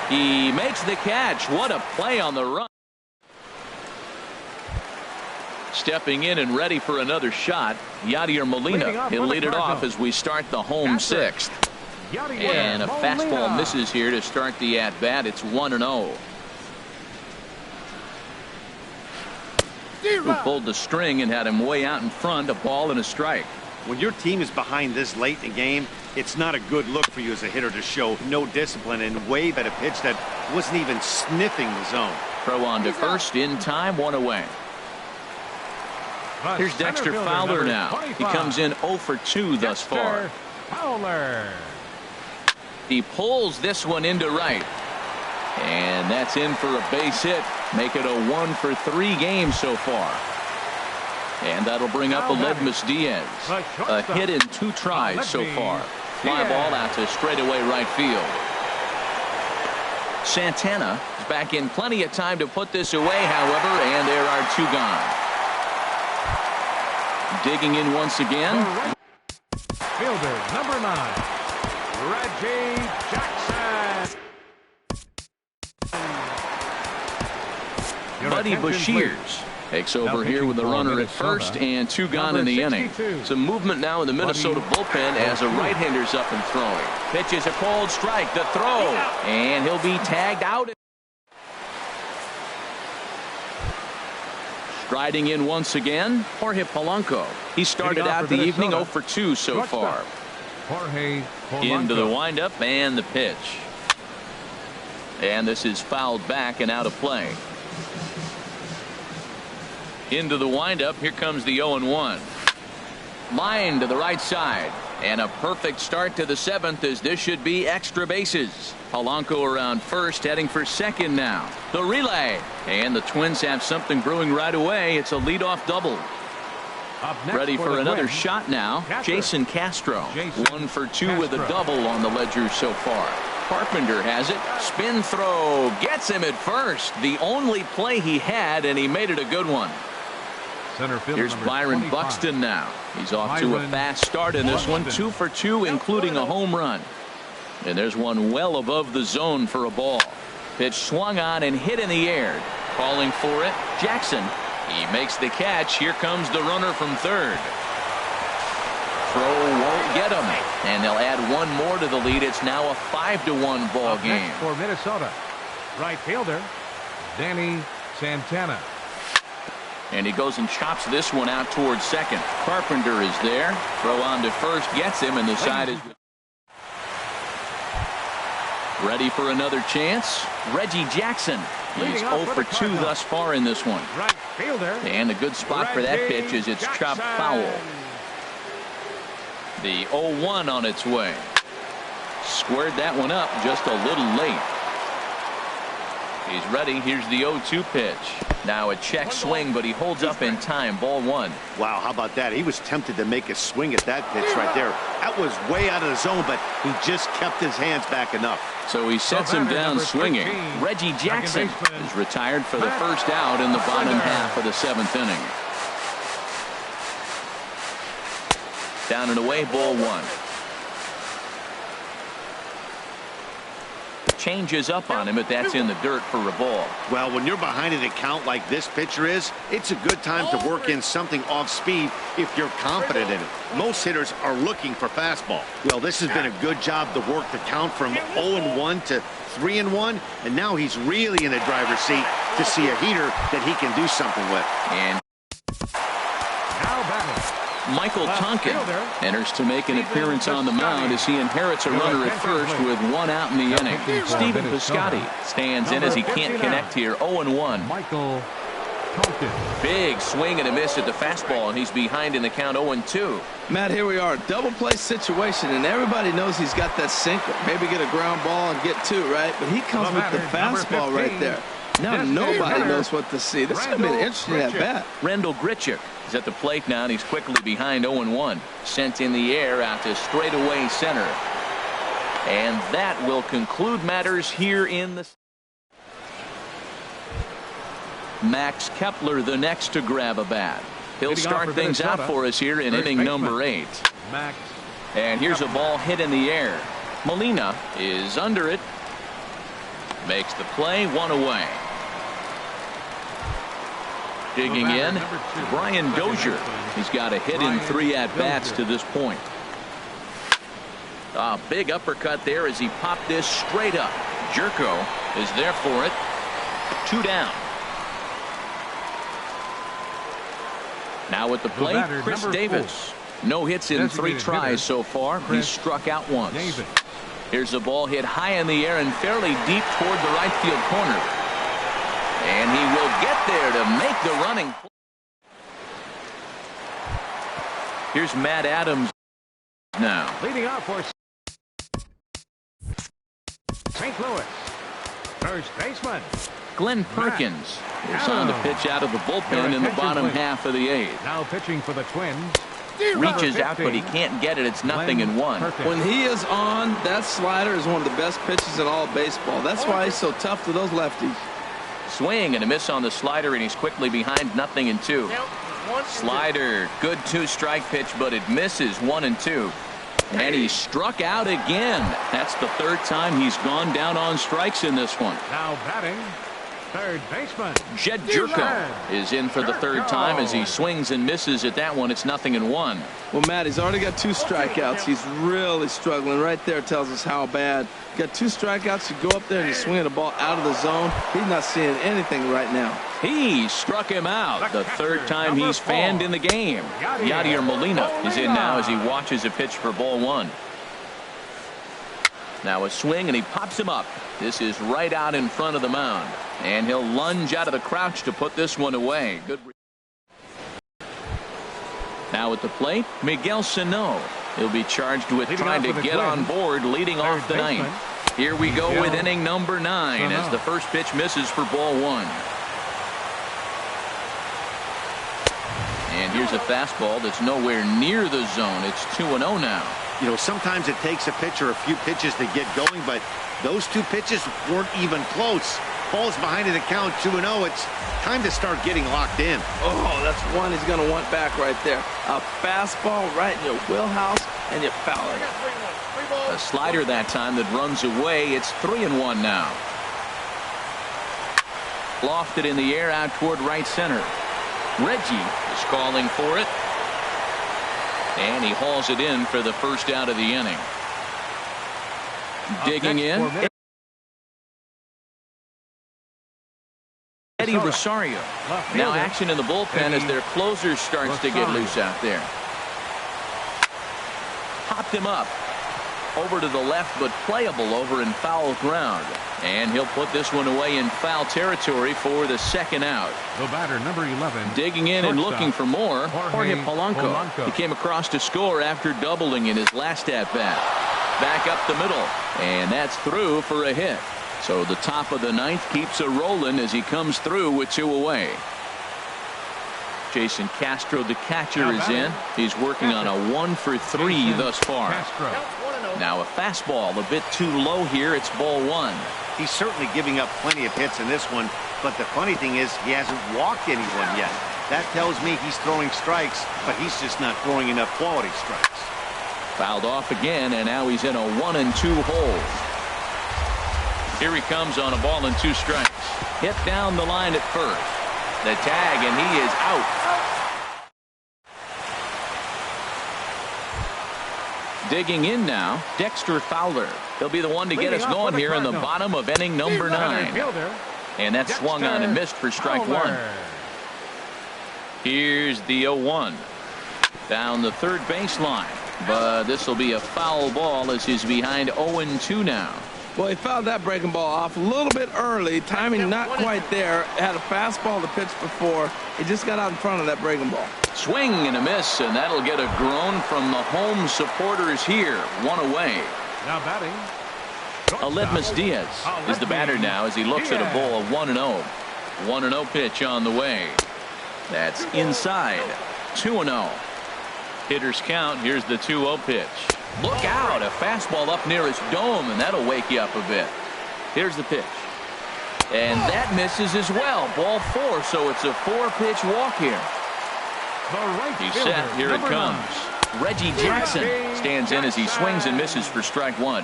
He makes the catch. What a play on the run. Stepping in and ready for another shot, Yadier Molina. He'll lead it off as we start the home 6th. And a fastball misses here to start the at-bat. It's 1-0. Who pulled the string and had him way out in front, a ball and a strike. When your team is behind this late in the game, it's not a good look for you as a hitter to show no discipline and wave at a pitch that wasn't even sniffing the zone. Throw on to first in time, 1 away. Here's Dexter Fowler now. He comes in 0 for 2 thus far. Fowler. He pulls this one into right. And that's in for a base hit. Make it a 1 for 3 game so far. And that'll bring up Aledmus Diaz. A hit in 2 tries so far. Fly ball out to straightaway right field. Santana is back in plenty of time to put this away, however, and there are 2 gone. Digging in once again. Fielder, number 9, Reggie Jackson. Buddy Bashirs takes over here with a runner at first and 2 gone in the inning. Some movement now in the Minnesota bullpen as a right-hander's up and throwing. Pitches a cold strike, the throw, and he'll be tagged out. Striding in once again, Jorge Polanco. He started out the evening 0 for 2 so far. Jorge Polanco. Into the windup and the pitch. And this is fouled back and out of play. Into the windup. Here comes the 0-1. Line to the right side. And a perfect start to the 7th as this should be extra bases. Polanco around first, heading for second now. The relay. And the Twins have something brewing right away. It's a leadoff double. Ready for another shot now. Jason Castro. 1 for 2 with a double on the ledger so far. Carpenter has it. Spin throw. Gets him at first. The only play he had, and he made it a good one. Here's Byron Buxton now. He's off to a fast start in this one. 2 for 2, including a home run. And there's one well above the zone for a ball. Pitch swung on and hit in the air. Calling for it, Jackson. He makes the catch. Here comes the runner from third. Throw won't get him. And they'll add 1 more to the lead. It's now a 5-1 ball game. For Minnesota, right fielder Danny Santana. And he goes and chops this one out towards second. Carpenter is there. Throw on to first, gets him, and the side is ready for another chance. Reggie Jackson. He's 0 for 2 thus far in this one. Right fielder. And a good spot for that pitch as it's chopped foul. The 0-1 on its way. Squared that one up just a little late. He's ready. Here's the 0-2 pitch. Now a check swing, but he holds up in time. Ball 1. Wow, how about that? He was tempted to make a swing at that pitch right there. That was way out of the zone, but he just kept his hands back enough. So he sets him down swinging. Reggie Jackson is retired for the first out in the bottom half of the 7th inning. Down and away, ball 1. Changes up on him, but that's in the dirt for a ball. Well, when you're behind an account like this pitcher is, it's a good time to work in something off speed if you're confident in it. Most hitters are looking for fastball. Well, this has been a good job to work the count from 0-1 to 3-1, and now he's really in the driver's seat to see a heater that he can do something with. And Michael Tonkin enters to make an appearance on the mound as he inherits a runner at first with 1 out in the inning. Stephen Piscotty stands in as he can't connect here. 0-1. Michael Tonkin. Big swing and a miss at the fastball, and he's behind in the count 0-2. Matt, here we are, double play situation, and everybody knows he's got that sinker. Maybe get a ground ball and get 2, right? But he comes with the fastball right there. Now nobody knows what to see. This is going to be an interesting at bat. Rendell Grichuk is at the plate now, and he's quickly behind 0-1. Sent in the air out to straightaway center. And that will conclude matters here in the... Max Kepler the next to grab a bat. He'll start things out for us here in inning number 8. And here's a ball hit in the air. Molina is under it. Makes the play, 1 away. Digging in, Brian Dozier. He's got a hit in 3 at-bats to this point. A big uppercut there as he popped this straight up. Jerko is there for it. 2 down. Now at the plate, Chris Davis. No hits in 3 tries so far. He's struck out once. Here's a ball hit high in the air and fairly deep toward the right field corner. And he will get there to make the running. Here's Matt Adams now. Leading off for St. Louis. First baseman Glenn Perkins is on the pitch out of the bullpen in the bottom half of the 8th. Now pitching for the Twins. Reaches out, but he can't get it. It's 0-1. When he is on, that slider is one of the best pitches in all of baseball. That's why he's so tough to those lefties. Swing and a miss on the slider, and he's quickly behind 0-2. Slider, good 2-strike pitch, but it misses 1-2. And he struck out again. That's the 3rd time he's gone down on strikes in this one. Now batting, third baseman Jed Jerko is in for the 3rd time as he swings and misses at that one. It's 0-1. Well, Matt, he's already got 2 strikeouts. He's really struggling. Right there tells us how bad. Got 2 strikeouts. You go up there and you swing the ball out of the zone. He's not seeing anything right now. He struck him out. The 3rd time he's fanned in the game. Yadier Molina is in now as he watches a pitch for ball 1. Now a swing and he pops him up. This is right out in front of the mound. And he'll lunge out of the crouch to put this one away. Good. Now at the plate, Miguel Sano. He'll be charged with trying to get on board leading off the 9th. Here we go with inning number 9 as the first pitch misses for ball 1. And here's a fastball that's nowhere near the zone. It's 2-0 now. You know, sometimes it takes a pitcher a few pitches to get going, but those 2 pitches weren't even close. Ball's behind in the count, 2-0. It's time to start getting locked in. Oh, that's one he's going to want back right there. A fastball right in your wheelhouse, and you foul it. A slider that time that runs away. It's 3-1 now. Lofted in the air out toward right center. Reggie is calling for it. And he hauls it in for the first out of the inning. Digging in. Eddie Rosario. Now action in the bullpen as their closer starts to get loose out there. Popped him up. Over to the left, but playable over in foul ground. And he'll put this one away in foul territory for the 2nd out. The batter, number 11. Digging in and looking for more, Jorge Polanco. He came across to score after doubling in his last at-bat. Back up the middle, and that's through for a hit. So the top of the 9th keeps a rolling as he comes through with 2 away. Jason Castro, the catcher, is in. He's working on a 1-for-3 thus far. Now a fastball a bit too low here. It's ball 1. He's certainly giving up plenty of hits in this one, but the funny thing is he hasn't walked anyone yet. That tells me he's throwing strikes, but he's just not throwing enough quality strikes. Fouled off again, and now he's in a 1-2 hole. Here he comes on a ball and 2 strikes. Hit down the line at first. The tag, and he is out. Digging in now, Dexter Fowler. He'll be the one to get us going here in the bottom of inning number 9. And that swung on and missed for strike 1. Here's the 0-1. Down the third baseline. But this will be a foul ball as he's behind 0-2 now. Well, he fouled that breaking ball off a little bit early. Timing not quite there. Had a fastball to pitch before. He just got out in front of that breaking ball. Swing and a miss, and that'll get a groan from the home supporters here. 1 away. Now batting, Aledmus Diaz is the batter now as he looks at a ball of 1-0. 1-0 pitch on the way. That's inside. 2-0. Hitters count. Here's the 2-0 pitch. Look out, a fastball up near his dome, and that'll wake you up a bit. Here's the pitch. And that misses as well. Ball 4, so it's a 4-pitch walk here. He's set. Here it comes. Reggie Jackson stands in as he swings and misses for strike 1.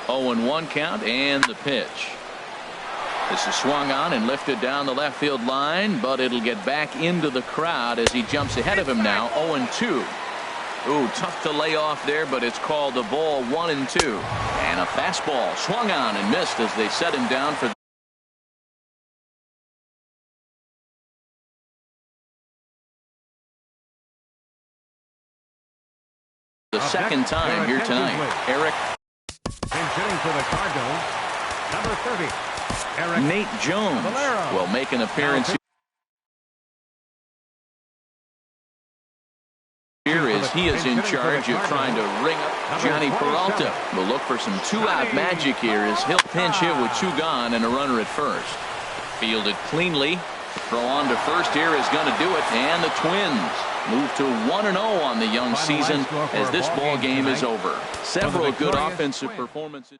0-1 count, and the pitch. This is swung on and lifted down the left field line, but it'll get back into the crowd as he jumps ahead of him now. 0-2. Ooh, tough to lay off there, but it's called a ball 1-2. And a fastball swung on and missed as they set him down for the second time here tonight. Eric. Hitting for the Cardinals, number 30. Eric Nate Jones will make an appearance here as he is in charge of trying to ring up Johnny Peralta. We'll look for some two-out magic here as he'll pinch hit with 2 gone and a runner at first. Fielded cleanly. Throw on to first here is going to do it, and the Twins move to 1-0 on the young season as this ball game is over. Several good offensive performances.